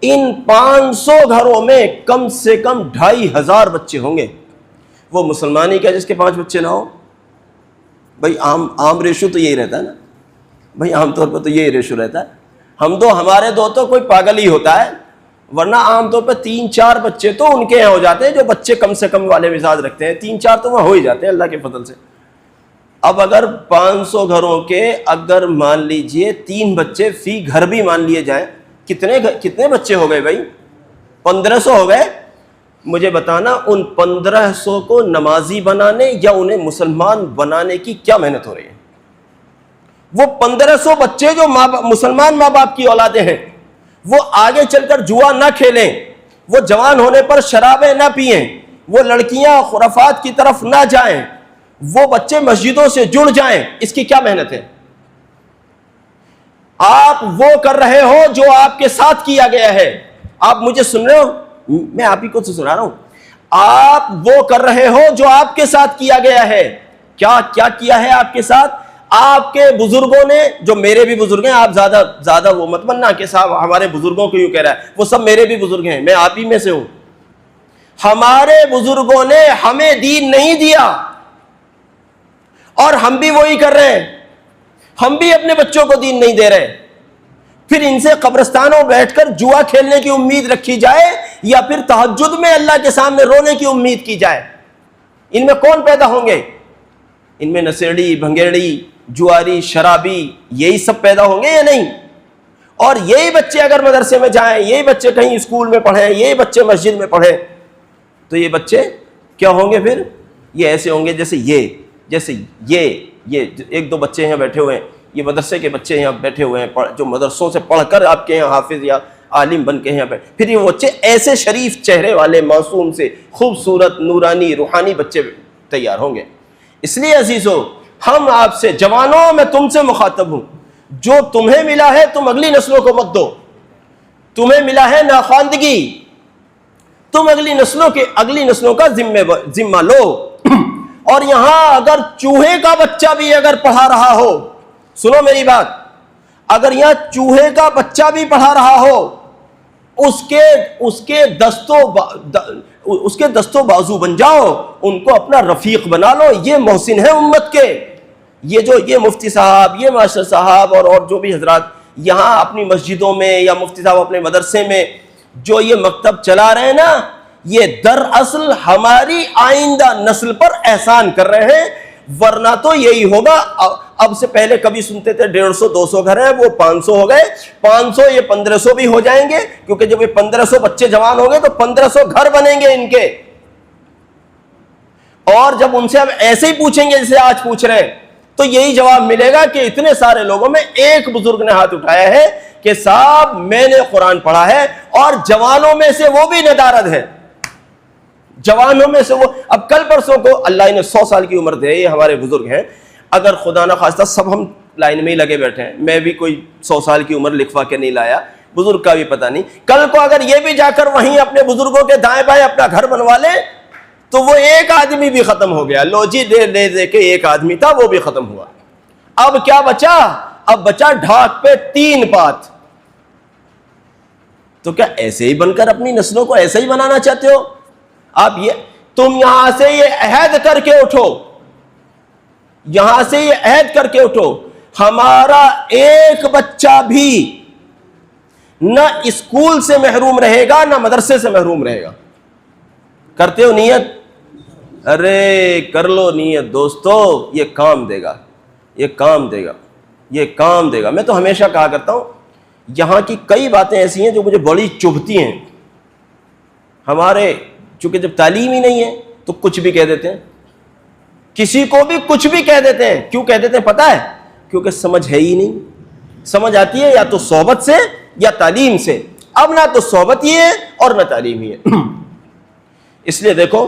ان 500 گھروں میں کم سے کم 2500 بچے ہوں گے. وہ مسلمان ہی کیا جس کے 5 بچے نہ ہو؟ بھائی عام ریشو تو یہی رہتا ہے نا بھائی, عام طور پر تو یہی ریشو رہتا ہے. ہمارے دو تو کوئی پاگل ہی ہوتا ہے, ورنہ عام طور پہ 3-4 بچے تو ان کے یہاں ہو جاتے ہیں جو بچے کم سے کم والے مزاج رکھتے ہیں. 3-4 تو وہاں ہو ہی جاتے ہیں اللہ کے فضل سے. اب اگر 500 گھروں کے اگر مان لیجئے 3 بچے فی گھر بھی مان لیے جائیں, کتنے بچے ہو گئے بھائی؟ 1500 ہو گئے. مجھے بتانا ان 1500 کو نمازی بنانے یا انہیں مسلمان بنانے کی کیا محنت ہو رہی ہے؟ وہ 1500 بچے جو مسلمان ماں باپ کی اولادیں ہیں, وہ آگے چل کر جوا نہ کھیلیں, وہ جوان ہونے پر شرابیں نہ پئیں, وہ لڑکیاں خرافات کی طرف نہ جائیں, وہ بچے مسجدوں سے جڑ جائیں, اس کی کیا محنت ہے؟ آپ وہ کر رہے ہو جو آپ کے ساتھ کیا گیا ہے. آپ مجھے سن رہے ہو؟ میں آپ ہی کو تو سنا رہا ہوں. آپ وہ کر رہے ہو جو آپ کے ساتھ کیا گیا ہے. کیا کیا ہے آپ کے ساتھ؟ آپ کے بزرگوں نے, جو میرے بھی بزرگ ہیں, آپ زیادہ وہ مت بننا کہ صاحب ہمارے بزرگوں کو یوں کہہ رہا ہے, وہ سب میرے بھی بزرگ ہیں, میں آپ ہی میں سے ہوں. ہمارے بزرگوں نے ہمیں دین نہیں دیا اور ہم بھی وہی کر رہے ہیں. ہم بھی اپنے بچوں کو دین نہیں دے رہے. پھر ان سے قبرستانوں بیٹھ کر جوا کھیلنے کی امید رکھی جائے یا پھر تہجد میں اللہ کے سامنے رونے کی امید کی جائے؟ ان میں کون پیدا ہوں گے؟ ان میں نشیڑی, بھنگیڑی, جواری, شرابی, یہی سب پیدا ہوں گے یا نہیں؟ اور یہی بچے اگر مدرسے میں جائیں, یہی بچے کہیں اسکول میں پڑھیں, یہی بچے مسجد میں پڑھیں, تو یہ بچے کیا ہوں گے پھر؟ یہ ایسے ہوں گے جیسے یہ 1-2 بچے یہاں بیٹھے ہوئے ہیں, یہ مدرسے کے بچے یہاں بیٹھے ہوئے ہیں جو مدرسوں سے پڑھ کر آپ کے یہاں حافظ یا عالم بن کے یہاں بیٹھے. پھر یہ بچے ایسے شریف چہرے والے, معصوم سے خوبصورت, نورانی, روحانی بچے تیار ہوں گے. اس لیے عزیزو, ہم آپ سے, جوانوں میں تم سے مخاطب ہوں, جو تمہیں ملا ہے تم اگلی نسلوں کو مت دو. تمہیں ملا ہے ناخواندگی, تم اگلی نسلوں کا ذمہ لو. اور یہاں اگر چوہے کا بچہ بھی اگر پڑھا رہا ہو, سنو میری بات, اگر یہاں چوہے کا بچہ بھی پڑھا رہا ہو, اس کے دستوں بازو بن جاؤ, ان کو اپنا رفیق بنا لو. یہ محسن ہے امت کے. یہ مفتی صاحب, یہ ماسٹر صاحب اور جو بھی حضرات یہاں اپنی مسجدوں میں یا مفتی صاحب اپنے مدرسے میں جو یہ مکتب چلا رہے ہیں نا, یہ دراصل ہماری آئندہ نسل پر احسان کر رہے ہیں. ورنہ تو یہی ہوگا, اب سے پہلے کبھی سنتے تھے 150-200 گھر ہیں, وہ 500 ہو گئے, 500 یہ 1500 بھی ہو جائیں گے, کیونکہ جب یہ 1500 بچے جوان ہوں گے تو 1500 گھر بنیں گے ان کے. اور جب ان سے ہم ایسے ہی پوچھیں گے جیسے آج پوچھ رہے ہیں, تو یہی جواب ملے گا کہ اتنے سارے لوگوں میں ایک بزرگ نے ہاتھ اٹھایا ہے کہ صاحب میں نے قرآن پڑھا ہے. اور جوانوں میں سے وہ بھی ندارد ہے, جوانوں میں سے وہ. اب کل پرسوں کو اللہ انہیں 100 سال کی عمر دے, یہ ہمارے بزرگ ہیں, اگر خدا نہ خواستہ سب ہم لائن میں ہی لگے بیٹھے ہیں, میں بھی کوئی 100 سال کی عمر لکھوا کے نہیں لایا, بزرگ کا بھی پتہ نہیں, کل کو اگر یہ بھی جا کر وہیں اپنے بزرگوں کے دائیں بائیں اپنا گھر بنوا لے تو وہ ایک آدمی بھی ختم ہو گیا. لو جی دے کے ایک آدمی تھا, وہ بھی ختم ہوا. اب کیا بچا؟ اب بچا ڈھاک پہ 3 پات. تو کیا ایسے ہی بن کر اپنی نسلوں کو ایسے ہی بنانا چاہتے ہو آپ؟ تم یہاں سے یہ عہد کر کے اٹھو, یہاں سے یہ عہد کر کے اٹھو, ہمارا ایک بچہ بھی نہ اسکول سے محروم رہے گا نہ مدرسے سے محروم رہے گا. کرتے ہو نیت؟ ارے کر لو نیت دوستو, یہ کام دے گا, یہ کام دے گا, یہ کام دے گا. میں تو ہمیشہ کہا کرتا ہوں, یہاں کی کئی باتیں ایسی ہیں جو مجھے بڑی چبھتی ہیں. ہمارے چونکہ جب تعلیم ہی نہیں ہے تو کچھ بھی کہہ دیتے ہیں. کسی کو بھی کچھ بھی کہہ دیتے ہیں. کیوں کہہ دیتے ہیں پتہ ہے؟ کیونکہ سمجھ ہے ہی نہیں. سمجھ آتی ہے یا تو صحبت سے یا تعلیم سے. اب نہ تو صحبت ہی ہے اور نہ تعلیم ہی ہے. اس لیے دیکھو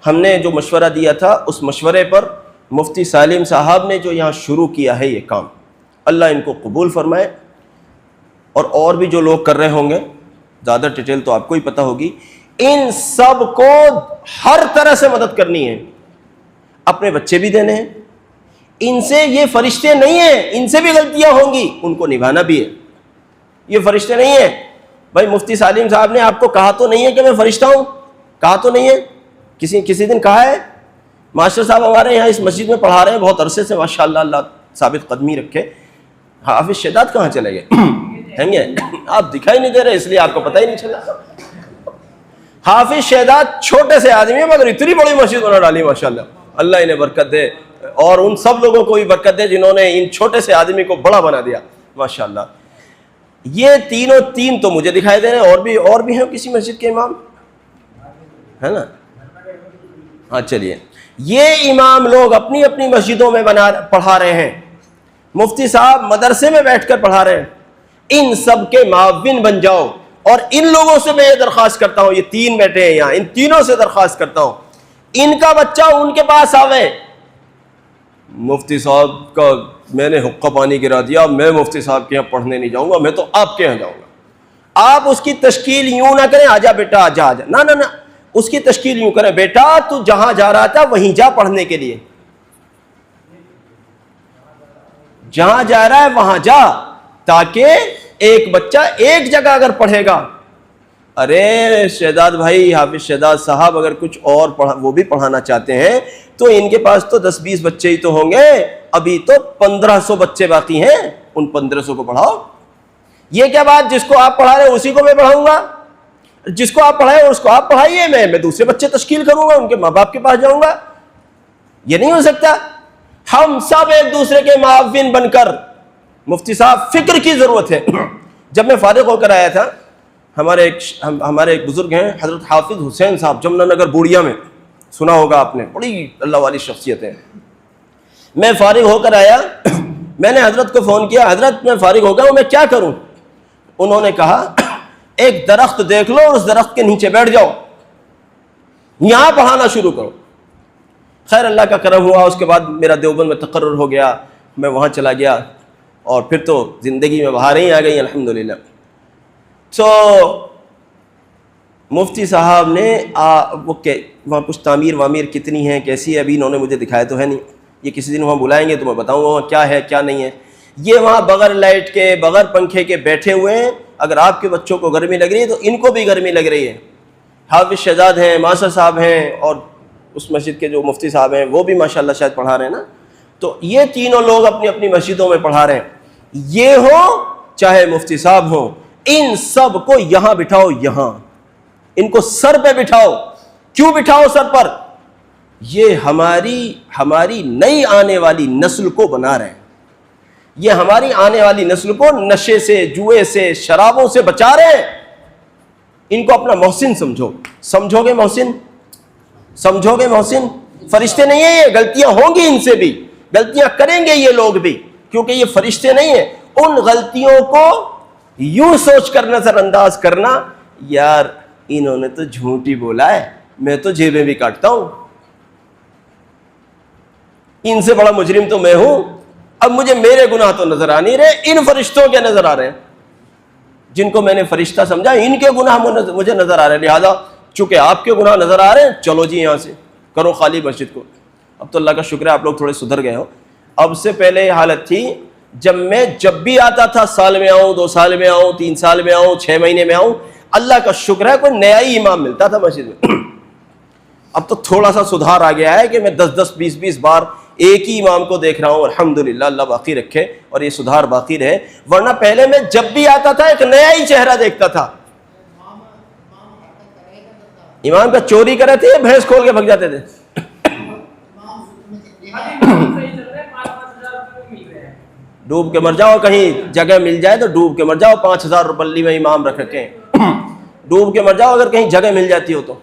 ہم نے جو مشورہ دیا تھا اس مشورے پر مفتی سالم صاحب نے جو یہاں شروع کیا ہے یہ کام، اللہ ان کو قبول فرمائے. اور بھی جو لوگ کر رہے ہوں گے، زیادہ ڈیٹیل تو آپ کو ہی پتہ ہوگی. ان سب کو ہر طرح سے مدد کرنی ہے. اپنے بچے بھی دینے ہیں. ان سے یہ فرشتے نہیں ہیں، ان سے بھی غلطیاں ہوں گی، ان کو نبھانا بھی ہے. یہ فرشتے نہیں ہیں. بھائی مفتی سالم صاحب نے آپ کو کہا تو نہیں ہے کہ میں فرشتہ ہوں؟ کہا تو نہیں ہے. کسی دن کہا ہے؟ ماسٹر صاحب ہمارے یہاں اس مسجد میں پڑھا رہے ہیں بہت عرصے سے، ماشاءاللہ اللہ ثابت قدمی رکھے. حافظ شہداد کہاں چلے گئے؟ ہیں گے آپ دکھائی نہیں دے رہے اس لیے آپ کو پتہ ہی نہیں چلا. حافظ شہداد چھوٹے سے آدمی ہے مگر اتنی بڑی مسجد بنا ڈالی ماشاءاللہ. اللہ انہیں برکت دے اور ان سب لوگوں کو بھی برکت دے جنہوں نے ان چھوٹے سے آدمی کو بڑا بنا دیا ماشاءاللہ. یہ تین تو مجھے دکھائی دے رہے ہیں. اور بھی ہیں کسی مسجد کے امام ہے نا؟ ہاں چلیے. یہ امام لوگ اپنی اپنی مسجدوں میں پڑھا رہے ہیں. مفتی صاحب مدرسے میں بیٹھ کر پڑھا رہے ہیں. ان سب کے معاون بن جاؤ. اور ان لوگوں سے میں یہ درخواست کرتا ہوں، یہ 3 بیٹے ہیں یہاں، ان تینوں سے درخواست کرتا ہوں ان کا بچہ ان کے پاس آوے. مفتی صاحب کا میں نے حقہ پانی گرا دیا، میں مفتی صاحب کے یہاں پڑھنے نہیں جاؤں گا، میں تو آپ کے یہاں جاؤں گا. آپ اس کی تشکیل یوں نہ کریں آجا بیٹا آجا نہ. اس کی تشکیل یوں کریں، بیٹا تو جہاں جا رہا تھا وہیں جا پڑھنے کے لیے. جہاں جا رہا ہے وہاں جا، تاکہ ایک بچہ ایک جگہ اگر پڑھے گا. ارے شہداد بھائی، حافظ شہداد صاحب اگر کچھ اور وہ بھی پڑھانا چاہتے ہیں تو ان کے پاس تو 10-20 بچے ہی تو ہوں گے. ابھی تو 1500 بچے باقی ہیں، ان 1500 کو پڑھاؤ. یہ کیا بات جس کو آپ پڑھا رہے ہیں اسی کو میں پڑھاؤں گا؟ جس کو آپ پڑھائے اس کو آپ پڑھائیے، میں دوسرے بچے تشکیل کروں گا، ان کے ماں باپ کے پاس جاؤں گا. یہ نہیں ہو سکتا. ہم سب ایک دوسرے کے معاون بن کر. مفتی صاحب فکر کی ضرورت ہے. جب میں فارغ ہو کر آیا تھا، ہمارے ایک بزرگ ہیں حضرت حافظ حسین صاحب، جمنا نگر بوڑیا میں، سنا ہوگا آپ نے، بڑی اللہ والی شخصیت ہے. میں فارغ ہو کر آیا، میں نے حضرت کو فون کیا، حضرت میں فارغ ہو گیا ہوں، میں کیا کروں؟ انہوں نے کہا ایک درخت دیکھ لو اور اس درخت کے نیچے بیٹھ جاؤ، یہاں پڑھانا شروع کرو. خیر اللہ کا کرم ہوا، اس کے بعد میرا دیوبند میں تقرر ہو گیا، میں وہاں چلا گیا اور پھر تو زندگی میں بہاریں ہی آ گئی الحمدللہ. سو مفتی صاحب نے وہاں کچھ تعمیر وامیر کتنی ہیں کیسی ہے ابھی انہوں نے مجھے دکھایا تو ہے نہیں. یہ کسی دن وہاں بلائیں گے تو میں بتاؤں گا وہاں کیا ہے کیا نہیں ہے. یہ وہاں بغیر لائٹ کے بغیر پنکھے کے بیٹھے ہوئے ہیں. اگر آپ کے بچوں کو گرمی لگ رہی ہے تو ان کو بھی گرمی لگ رہی ہے. حافظ شہزاد ہیں، ماسٹر صاحب ہیں، اور اس مسجد کے جو مفتی صاحب ہیں وہ بھی ماشاءاللہ شاید پڑھا رہے ہیں نا. تو یہ تینوں لوگ اپنی اپنی مسجدوں میں پڑھا رہے ہیں. یہ ہو چاہے مفتی صاحب ہوں، ان سب کو یہاں بٹھاؤ، یہاں ان کو سر پہ بٹھاؤ. کیوں بٹھاؤ سر پر؟ یہ ہماری نئی آنے والی نسل کو بنا رہے ہیں. یہ ہماری آنے والی نسل کو نشے سے، جوئے سے، شرابوں سے بچا رہے ہیں. ان کو اپنا محسن سمجھو گے محسن؟ سمجھو گے محسن؟ فرشتے نہیں ہیں یہ، غلطیاں ہوں گی، ان سے بھی غلطیاں کریں گے یہ لوگ بھی، کیونکہ یہ فرشتے نہیں ہیں. ان غلطیوں کو یوں سوچ کر نظر انداز کرنا، یار انہوں نے تو جھوٹ ہی بولا ہے، میں تو جیبیں بھی کاٹتا ہوں، ان سے بڑا مجرم تو میں ہوں. اب مجھے میرے گناہ تو نظر آ نہیں رہے، ان فرشتوں کے نظر آ رہے ہیں. جن کو میں نے فرشتہ سمجھا ان کے گناہ مجھے نظر آ رہے ہیں. لہذا چونکہ آپ کے گناہ نظر آ رہے ہیں، چلو جی یہاں سے کرو خالی مسجد کو. اب تو اللہ کا شکر ہے آپ لوگ تھوڑے سدھر گئے ہو. اب سے پہلے یہ حالت تھی، جب بھی آتا تھا سال میں آؤں، 2 سال میں آؤں، 3 سال میں آؤں، 6 مہینے میں آؤں، اللہ کا شکر ہے کوئی نیا ہی امام ملتا تھا مسجد میں. اب تو تھوڑا سا سدھار آ گیا ہے کہ میں 10 20 بار ایک ہی امام کو دیکھ رہا ہوں. الحمدللہ اللہ باقی رکھے اور یہ سدھار باقی رہے. ورنہ پہلے میں جب بھی آتا تھا ایک نیا ہی چہرہ دیکھتا تھا. امام کا چوری کرے تھے یا بھینس کھول کے بھگ جاتے تھے؟ ڈوب کے مر جاؤ، کہیں جگہ مل جائے تو ڈوب کے مر جاؤ. 5000 روپے میں امام رکھ رکھے ہیں، ڈوب کے مر جاؤ اگر کہیں جگہ مل جاتی ہو تو.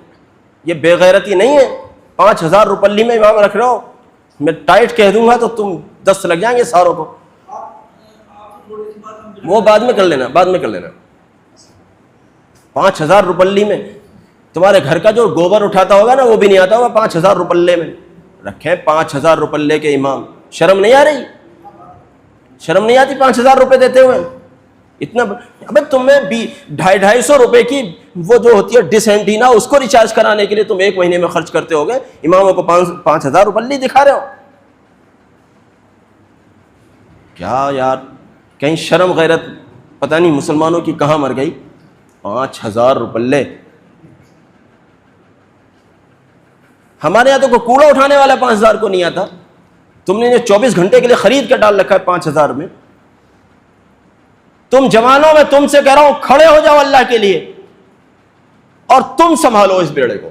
یہ بے غیرتی نہیں ہے، 5000 روپے میں امام رکھ رہے ہو. میں ٹائٹ کہہ دوں گا تو تم 10 لگ جائیں گے ساروں کو. وہ بعد میں کر لینا, بعد میں کر لینا. 5,000 روپلی میں تمہارے گھر کا جو گوبر اٹھاتا ہوگا نا وہ بھی نہیں آتا ہوگا 5,000 روپلے میں. رکھے 5,000 روپلے کے امام, شرم نہیں آ رہی؟ شرم نہیں آتی 5,000 روپے دیتے ہوئے؟ اتنا ابے تمہیں 250 روپے کی وہ جو ہوتی ہے ڈس اینٹینا اس کو ریچارج کرانے کے لیے تم 1 مہینے میں خرچ کرتے ہوگے, اماموں کو 5,000 روپے دکھا رہے ہو. کیا یار, کہیں شرم غیرت پتہ نہیں مسلمانوں کی کہاں مر گئی. 5,000 روپے. ہمارے یہاں تو کوئی کوڑا اٹھانے والا 5,000 کو نہیں آتا. تم نے 24 گھنٹے کے لیے خرید کے ڈال رکھا ہے 5,000 میں. تم جوانوں میں تم سے کہہ رہا ہوں کھڑے ہو جاؤ اللہ کے لیے اور تم سنبھالو اس بیڑے کو,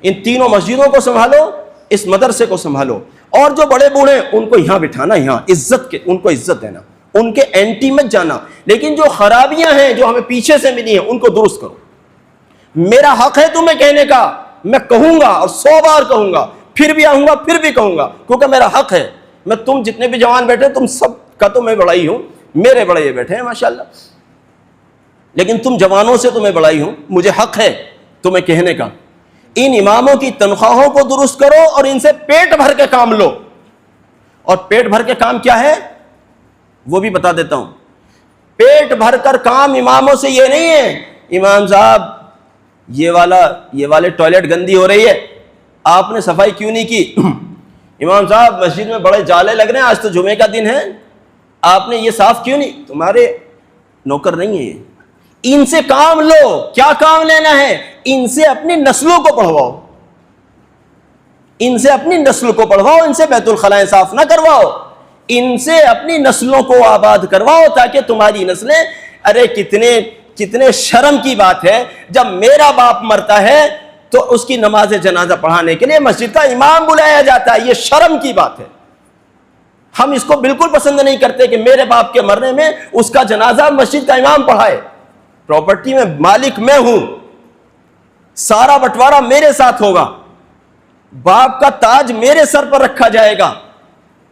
ان تینوں مسجدوں کو سنبھالو, اس مدرسے کو سنبھالو, اور جو بڑے بوڑھے ان کو یہاں بٹھانا, یہاں عزت کے ان کو عزت دینا, ان کے اینٹی مت جانا, لیکن جو خرابیاں ہیں جو ہمیں پیچھے سے ملی ہیں ان کو درست کرو. میرا حق ہے تمہیں کہنے کا, میں کہوں گا اور 100 بار کہوں گا, پھر بھی آؤں گا, پھر بھی کہوں گا, کیونکہ میرا حق ہے. میں تم جتنے بھی جوان بیٹھے تم سب کا تو میں بڑا ہی ہوں, میرے بڑے یہ بیٹھے ہیں ماشاءاللہ, لیکن تم جوانوں سے تو میں بڑا ہی ہوں, مجھے حق ہے تمہیں کہنے کا. ان اماموں کی تنخواہوں کو درست کرو اور ان سے پیٹ بھر کے کام لو. اور پیٹ بھر کے کام کیا ہے وہ بھی بتا دیتا ہوں. پیٹ بھر کر کام اماموں سے یہ نہیں ہے امام صاحب یہ والے ٹوائلٹ گندی ہو رہی ہے, آپ نے صفائی کیوں نہیں کی؟ امام صاحب مسجد میں بڑے جالے لگ رہے ہیں, آج تو جمعے کا دن ہے, آپ نے یہ صاف کیوں نہیں؟ تمہارے نوکر نہیں ہے یہ. ان سے کام لو. کیا کام لینا ہے؟ ان سے اپنی نسلوں کو پڑھواؤ, ان سے اپنی نسل کو پڑھواؤ, ان سے بیت الخلائیں صاف نہ کرواؤ, ان سے اپنی نسلوں کو آباد کرواؤ تاکہ تمہاری نسلیں. ارے کتنے شرم کی بات ہے جب میرا باپ مرتا ہے تو اس کی نماز جنازہ پڑھانے کے لیے مسجد کا امام بلایا جاتا ہے. یہ شرم کی بات ہے. ہم اس کو بالکل پسند نہیں کرتے کہ میرے باپ کے مرنے میں اس کا جنازہ مسجد کا امام پڑھائے. پراپرٹی میں مالک میں ہوں, سارا بٹوارا میرے ساتھ ہوگا, باپ کا تاج میرے سر پر رکھا جائے گا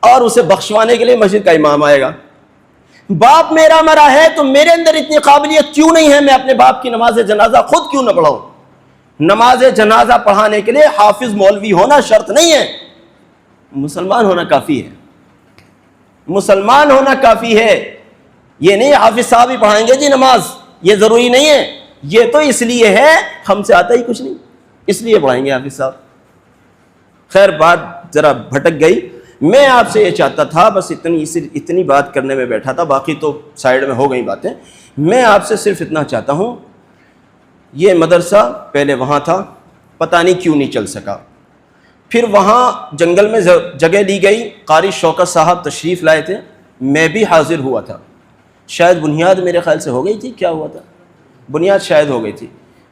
اور اسے بخشوانے کے لیے مسجد کا امام آئے گا. باپ میرا مرا ہے تو میرے اندر اتنی قابلیت کیوں نہیں ہے میں اپنے باپ کی نماز جنازہ خود کیوں نہ پڑھاؤں؟ نماز جنازہ پڑھانے کے لیے حافظ مولوی ہونا شرط نہیں ہے, مسلمان ہونا کافی ہے. مسلمان ہونا کافی ہے. یہ نہیں حافظ صاحب ہی پڑھائیں گے جی نماز, یہ ضروری نہیں ہے. یہ تو اس لیے ہے ہم سے آتا ہی کچھ نہیں, اس لیے پڑھائیں گے حافظ صاحب. خیر بات ذرا بھٹک گئی. میں آپ سے یہ چاہتا تھا, بس اتنی بات کرنے میں بیٹھا تھا, باقی تو سائیڈ میں ہو گئی باتیں. میں آپ سے صرف اتنا چاہتا ہوں, یہ مدرسہ پہلے وہاں تھا, پتہ نہیں کیوں نہیں چل سکا. پھر وہاں جنگل میں جگہ دی گئی, قاری شوکت صاحب تشریف لائے تھے, میں بھی حاضر ہوا تھا. شاید بنیاد میرے خیال سے ہو گئی تھی, کیا ہوا تھا, بنیاد شاید ہو گئی تھی.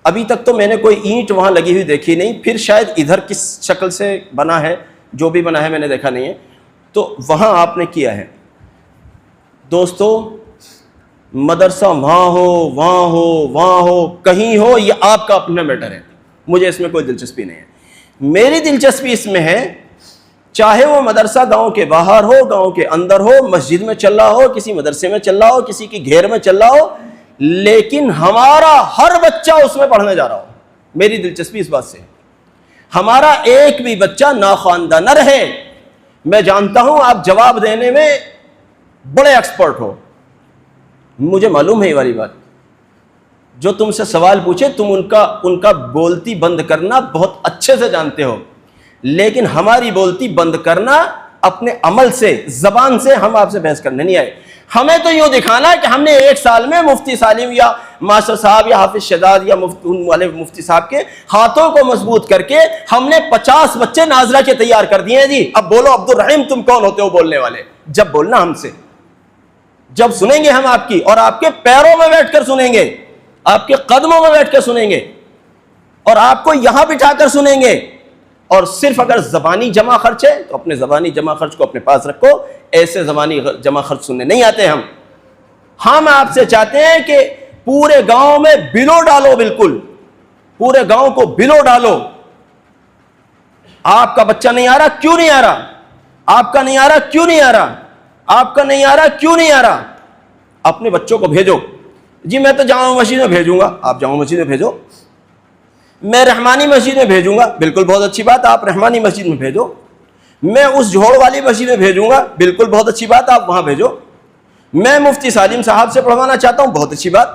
ابھی تک تو میں نے کوئی اینٹ وہاں لگی ہوئی دیکھی نہیں. پھر شاید ادھر کس شکل سے بنا ہے, جو بھی بنا ہے میں نے دیکھا نہیں ہے. تو وہاں آپ نے کیا ہے. دوستو, مدرسہ وہاں ہو کہیں ہو, یہ آپ کا اپنا میٹر ہے, مجھے اس میں کوئی دلچسپی نہیں ہے. میری دلچسپی اس میں ہے چاہے وہ مدرسہ گاؤں کے باہر ہو, گاؤں کے اندر ہو, مسجد میں چل رہا ہو, کسی مدرسے میں چل رہا ہو, کسی کی گھیر میں چل رہا ہو, لیکن ہمارا ہر بچہ اس میں پڑھنے جا رہا ہو. میری دلچسپی اس بات سے ہے ہمارا ایک بھی بچہ ناخواندہ نہ رہے. میں جانتا ہوں آپ جواب دینے میں بڑے ایکسپرٹ ہو, مجھے معلوم ہے یہ والی بات. جو تم سے سوال پوچھے تم ان کا بولتی بند کرنا بہت اچھے سے جانتے ہو, لیکن ہماری بولتی بند کرنا اپنے عمل سے, زبان سے. ہم آپ سے بحث کرنے نہیں آئے. ہمیں تو یوں دکھانا کہ ہم نے 1 سال میں مفتی سالم یا ماسٹر صاحب یا حافظ شہزاد یا مفتی صاحب کے ہاتھوں کو مضبوط کر کے ہم نے 50 بچے ناظرہ کے تیار کر دیے ہیں جی. اب بولو عبد الرحیم تم کون ہوتے ہو بولنے والے؟ جب بولنا ہم سے, جب سنیں گے ہم آپ کی, اور آپ کے پیروں میں بیٹھ کر سنیں گے, آپ کے قدموں میں بیٹھ کر سنیں گے, اور آپ کو یہاں بٹھا کر سنیں گے. اور صرف اگر زبانی جمع خرچ ہے تو اپنے زبانی جمع خرچ کو اپنے پاس رکھو. ایسے زبانی جمع خرچ سننے نہیں آتے ہم آپ سے چاہتے ہیں کہ پورے گاؤں میں بلو ڈالو, بالکل پورے گاؤں کو بلو ڈالو. آپ کا بچہ نہیں آ رہا، کیوں نہیں آ رہا؟ آپ کا نہیں آ رہا، کیوں نہیں آ رہا؟ آپ کا نہیں آ رہا، کیوں نہیں آ رہا؟ اپنے بچوں کو بھیجو. جی میں تو جامع مسجد میں بھیجوں گا، آپ جامع مسجد میں بھیجو. میں رحمانی مسجد میں بھیجوں گا، بالکل بہت اچھی بات، آپ رحمانی مسجد میں بھیجو. میں اس جھوڑ والی مسجد میں بھیجوں گا، بالکل بہت اچھی بات، آپ وہاں بھیجو. میں مفتی سالم صاحب سے پڑھوانا چاہتا ہوں، بہت اچھی بات.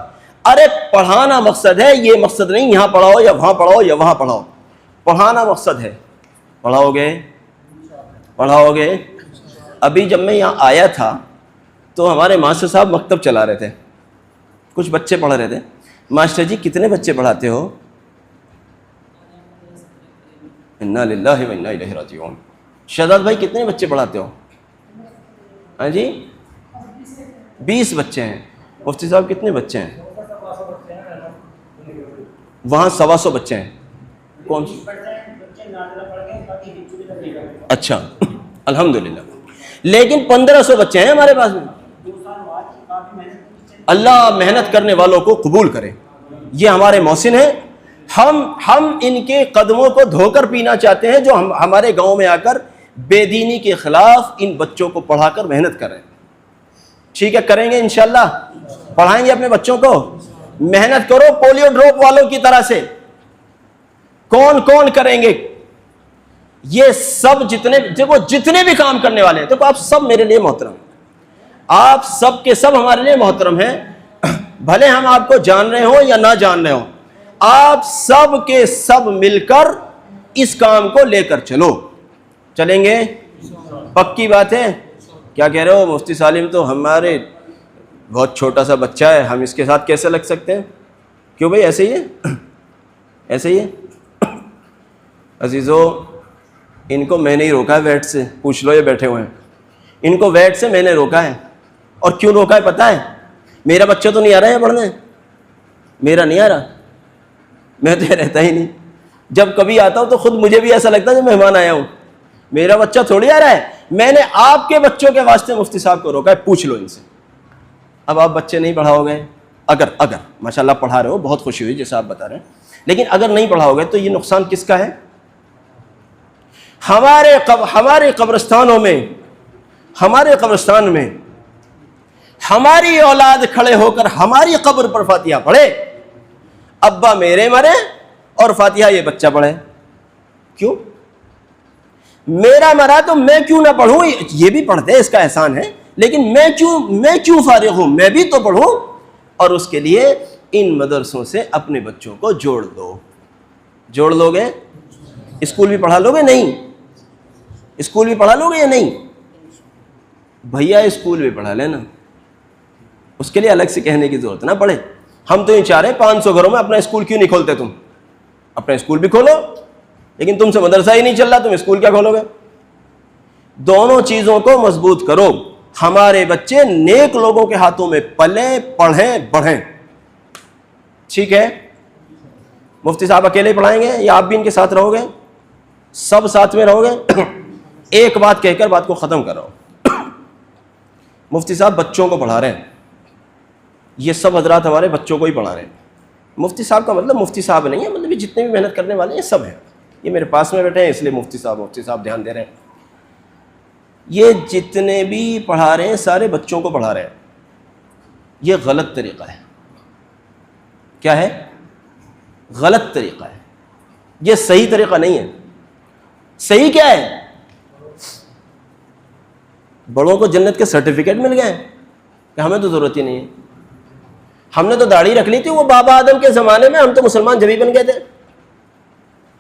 ارے پڑھانا مقصد ہے، یہ مقصد نہیں یہاں پڑھاؤ یا وہاں پڑھاؤ یا وہاں پڑھاؤ. پڑھانا مقصد ہے. پڑھاؤ گے، پڑھاؤ گے. ابھی جب میں یہاں آیا تھا تو ہمارے ماسٹر صاحب مکتب چلا رہے تھے، کچھ بچے پڑھ رہے تھے. ماسٹر جی کتنے بچے پڑھاتے ہو؟ انا للہ و انا الیہ راجعون. شہزاد بھائی کتنے بچے پڑھاتے ہو؟ ہاں جی 20 بچے ہیں. مفتی صاحب کتنے بچے ہیں؟ وہاں 125 بچے ہیں. کون؟ اچھا الحمدللہ. لیکن 1500 بچے ہیں ہمارے پاس میں. اللہ محنت کرنے والوں کو قبول کرے. یہ ہمارے محسن ہیں. ہم ان کے قدموں کو دھو کر پینا چاہتے ہیں جو ہمارے گاؤں میں آ کر بے دینی کے خلاف ان بچوں کو پڑھا کر محنت کر رہے ہیں. ٹھیک ہے، کریں گے انشاءاللہ، پڑھائیں گے اپنے بچوں کو. محنت کرو پولیو ڈراپ والوں کی طرح سے. کون کون کریں گے یہ سب؟ جتنے بھی کام کرنے والے ہیں. دیکھو آپ سب میرے لیے محترم ہیں، آپ سب کے سب ہمارے لیے محترم ہیں. بھلے ہم آپ کو جان رہے ہوں یا نہ جان رہے ہوں، آپ سب کے سب مل کر اس کام کو لے کر چلیں گے. پکی بات ہے. کیا کہہ رہے ہو مفتی سالم؟ تو ہمارے بہت چھوٹا سا بچہ ہے، ہم اس کے ساتھ کیسے لگ سکتے ہیں؟ کیوں بھائی ایسے ہی ہے، ایسے ہی ہے. عزیزو ان کو میں نے ہی روکا ہے ویٹ سے، پوچھ لو یہ بیٹھے ہوئے ہیں. ان کو ویٹ سے میں نے روکا ہے. اور کیوں روکا ہے پتہ ہے؟ میرا بچہ تو نہیں آ رہا ہے پڑھنے، میرا نہیں آ رہا، میں تو رہتا ہی نہیں. جب کبھی آتا ہوں تو خود مجھے بھی ایسا لگتا ہے جب مہمان آیا ہوں. میرا بچہ تھوڑی آ رہا ہے. میں نے آپ کے بچوں کے واسطے مفتی صاحب کو روکا ہے، پوچھ لو ان سے. اب آپ بچے نہیں پڑھاؤ گے، اگر ماشاءاللہ پڑھا رہے ہو، بہت خوشی ہوئی جیسا آپ بتا رہے ہیں، لیکن اگر نہیں پڑھاؤ گے تو یہ نقصان کس کا ہے؟ ہمارے قبرستان میں ہماری اولاد کھڑے ہو کر ہماری قبر پر فاتحہ پڑھے. ابا میرے مرے اور فاتحہ یہ بچہ پڑھے. کیوں؟ میرا مرا تو میں کیوں نہ پڑھوں؟ یہ بھی پڑھتے ہیں، اس کا احسان ہے، لیکن میں کیوں فارغ ہوں؟ میں بھی تو پڑھوں. اور اس کے لیے ان مدرسوں سے اپنے بچوں کو جوڑ لو گے. اسکول بھی پڑھا لو گے؟ نہیں اسکول بھی پڑھا لو گے یا نہیں؟ بھیا اسکول بھی پڑھا لینا، اس کے لیے الگ سے کہنے کی ضرورت نہ پڑے. ہم تو یہ چاہ رہے ہیں 500 گھروں میں اپنا اسکول کیوں نہیں کھولتے؟ تم اپنا اسکول بھی کھولو، لیکن تم سے مدرسہ ہی نہیں چل رہا، تم اسکول کیا کھولو گے؟ دونوں چیزوں کو مضبوط کرو. ہمارے بچے نیک لوگوں کے ہاتھوں میں پلیں، پڑھیں، بڑھیں. ٹھیک ہے؟ مفتی صاحب اکیلے پڑھائیں گے یا آپ بھی ان کے ساتھ رہو گے؟ سب ساتھ میں رہو گے؟ ایک بات کہہ کر بات کو ختم کر رہا ہوں. مفتی صاحب بچوں کو پڑھا رہے ہیں، یہ سب حضرات ہمارے بچوں کو ہی پڑھا رہے ہیں. مفتی صاحب کا مطلب مفتی صاحب نہیں ہے، مطلب جتنے بھی محنت کرنے والے ہیں سب ہیں. یہ میرے پاس میں بیٹھے ہیں اس لیے مفتی صاحب دھیان دے رہے ہیں. یہ جتنے بھی پڑھا رہے ہیں سارے بچوں کو پڑھا رہے ہیں. یہ غلط طریقہ ہے. کیا ہے؟ غلط طریقہ ہے. یہ صحیح طریقہ نہیں ہے. صحیح کیا ہے؟ بڑوں کو جنت کے سرٹیفکیٹ مل گئے کہ ہمیں تو ضرورت ہی نہیں ہے. ہم نے تو داڑھی رکھ لی تھی وہ بابا آدم کے زمانے میں، ہم تو مسلمان جبھی بن گئے تھے.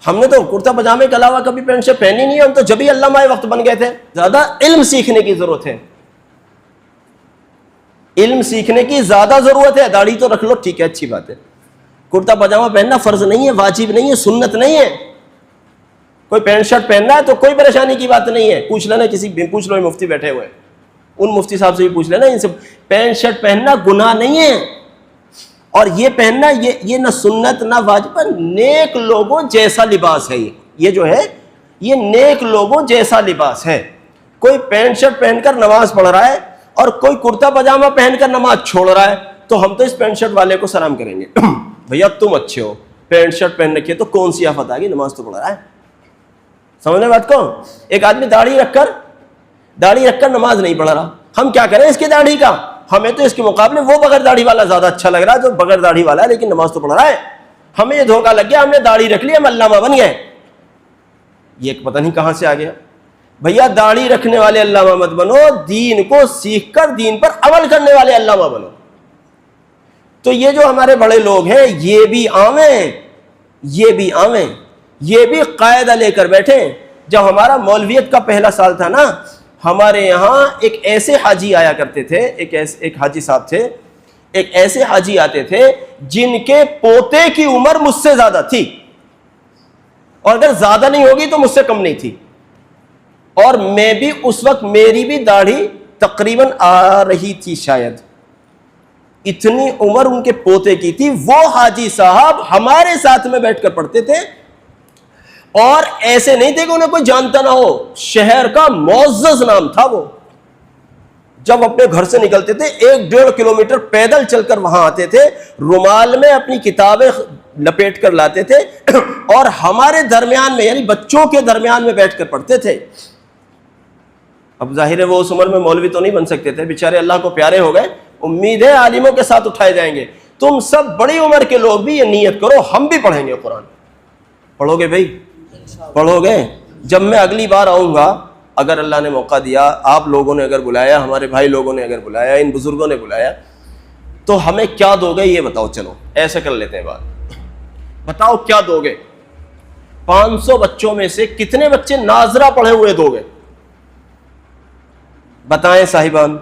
ہم نے تو کرتا پاجامے کے علاوہ کبھی پینٹ شرٹ پہنی نہیں ہے، ہم تو جبھی علامہ وقت بن گئے تھے. زیادہ علم سیکھنے کی ضرورت ہے، علم سیکھنے کی زیادہ ضرورت ہے. داڑھی تو رکھ لو ٹھیک ہے، اچھی بات ہے. کرتا پاجامہ پہننا فرض نہیں ہے، واجب نہیں ہے، سنت نہیں ہے. کوئی پینٹ شرٹ پہننا ہے تو کوئی پریشانی کی بات نہیں ہے. پوچھ لینا کسی بھی، پوچھ لو مفتی بیٹھے ہوئے، ان مفتی صاحب سے بھی پوچھ لینا. ان سے پینٹ شرٹ پہننا گناہ نہیں ہے. اور یہ پہننا یہ نہ سنت نہ واجب، نیک لوگوں جیسا لباس ہے. یہ جو ہے یہ نیک لوگوں جیسا لباس ہے. کوئی پینٹ شرٹ پہن کر نماز پڑھ رہا ہے اور کوئی کرتا پاجامہ پہن کر نماز چھوڑ رہا ہے تو ہم تو اس پینٹ شرٹ والے کو سلام کریں گے. بھیا تم اچھے ہو، پینٹ شرٹ پہن رکھے تو کون سی آفت آ گئی، نماز تو پڑھ رہا ہے. سمجھنے بات کو؟ ایک آدمی داڑھی رکھ کر نماز نہیں پڑھ رہا، ہم کیا کریں اس کی داڑھی کا؟ ہمیں تو اس کے مقابلے وہ بغیر داڑھی والا زیادہ اچھا لگ رہا ہے جو بغیر داڑھی والا ہے لیکن نماز تو پڑھ رہا ہے۔ ہمیں یہ دھوکہ لگ گیا، ہم نے داڑھی رکھ لی، ہم علامہ بن گئے۔ یہ پتہ نہیں کہاں سے آ گیا۔ بھیا داڑھی رکھنے والے علامہ مت بنو، دین کو سیکھ کر دین پر عمل کرنے والے علامہ بنو۔ تو یہ جو ہمارے بڑے لوگ ہیں یہ بھی آویں، یہ بھی قاعدہ لے کر بیٹھے۔ جب ہمارا مولویت کا پہلا سال تھا نا، ہمارے یہاں ایک ایسے حاجی آیا کرتے تھے، ایک حاجی صاحب تھے، ایک ایسے حاجی آتے تھے جن کے پوتے کی عمر مجھ سے زیادہ تھی، اور اگر زیادہ نہیں ہوگی تو مجھ سے کم نہیں تھی، اور میں بھی اس وقت میری بھی داڑھی تقریباً آ رہی تھی شاید، اتنی عمر ان کے پوتے کی تھی۔ وہ حاجی صاحب ہمارے ساتھ میں بیٹھ کر پڑھتے تھے، اور ایسے نہیں تھے کہ انہیں کوئی جانتا نہ ہو، شہر کا معزز نام تھا وہ۔ جب اپنے گھر سے نکلتے تھے 1-1.5 کلومیٹر پیدل چل کر وہاں آتے تھے، رومال میں اپنی کتابیں لپیٹ کر لاتے تھے، اور ہمارے درمیان میں یعنی بچوں کے درمیان میں بیٹھ کر پڑھتے تھے۔ اب ظاہر ہے وہ اس عمر میں مولوی تو نہیں بن سکتے تھے، بیچارے اللہ کو پیارے ہو گئے، امید ہے عالموں کے ساتھ اٹھائے جائیں گے۔ تم سب بڑی عمر کے لوگ بھی یہ نیت کرو ہم بھی پڑھیں گے قرآن۔ پڑھو گے بھائی؟ پڑھو گے؟ جب میں اگلی بار آؤں گا، اگر اللہ نے موقع دیا، آپ لوگوں نے اگر بلایا، ہمارے بھائی لوگوں نے اگر بلایا، ان بزرگوں نے بلایا، تو ہمیں کیا دو گے یہ بتاؤ۔ چلو ایسے کر لیتے ہیں بات، بتاؤ کیا دو گے؟ 500 بچوں میں سے کتنے بچے ناظرہ پڑھے ہوئے دو گے؟ بتائیں صاحبان،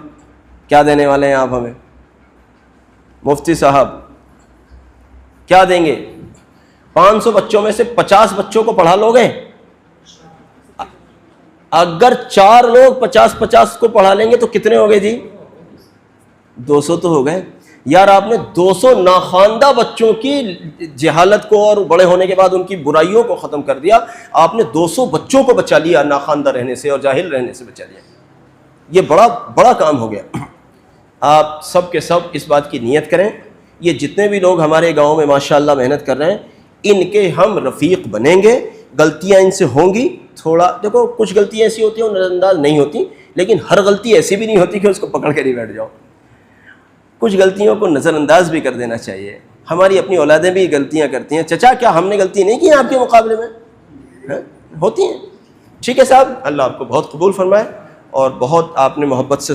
کیا دینے والے ہیں آپ ہمیں؟ مفتی صاحب کیا دیں گے؟ 500 بچوں میں سے 50 بچوں کو پڑھا لو گے؟ اگر 4 لوگ 50 کو پڑھا لیں گے تو کتنے ہو گئے جی؟ 200 تو ہو گئے۔ یار آپ نے 200 ناخواندہ بچوں کی جہالت کو اور بڑے ہونے کے بعد ان کی برائیوں کو ختم کر دیا، آپ نے 200 بچوں کو بچا لیا، ناخواندہ رہنے سے اور جاہل رہنے سے بچا لیا۔ یہ بڑا کام ہو گیا۔ آپ سب کے سب اس بات کی نیت کریں، یہ جتنے بھی لوگ ہمارے گاؤں میں ماشاءاللہ محنت کر رہے ہیں ان کے ہم رفیق بنیں گے۔ غلطیاں ان سے ہوں گی، تھوڑا دیکھو کچھ غلطیاں ایسی ہوتی ہیں نظر انداز نہیں ہوتی، لیکن ہر غلطی ایسی بھی نہیں ہوتی کہ اس کو پکڑ کے نہیں بیٹھ جاؤ۔ کچھ غلطیوں کو نظر انداز بھی کر دینا چاہیے۔ ہماری اپنی اولادیں بھی غلطیاں کرتی ہیں، چچا کیا ہم نے غلطی نہیں کی آپ کے مقابلے میں؟ ہوتی ہیں۔ ٹھیک ہے صاحب، اللہ آپ کو بہت قبول فرمائے، اور بہت آپ نے محبت سے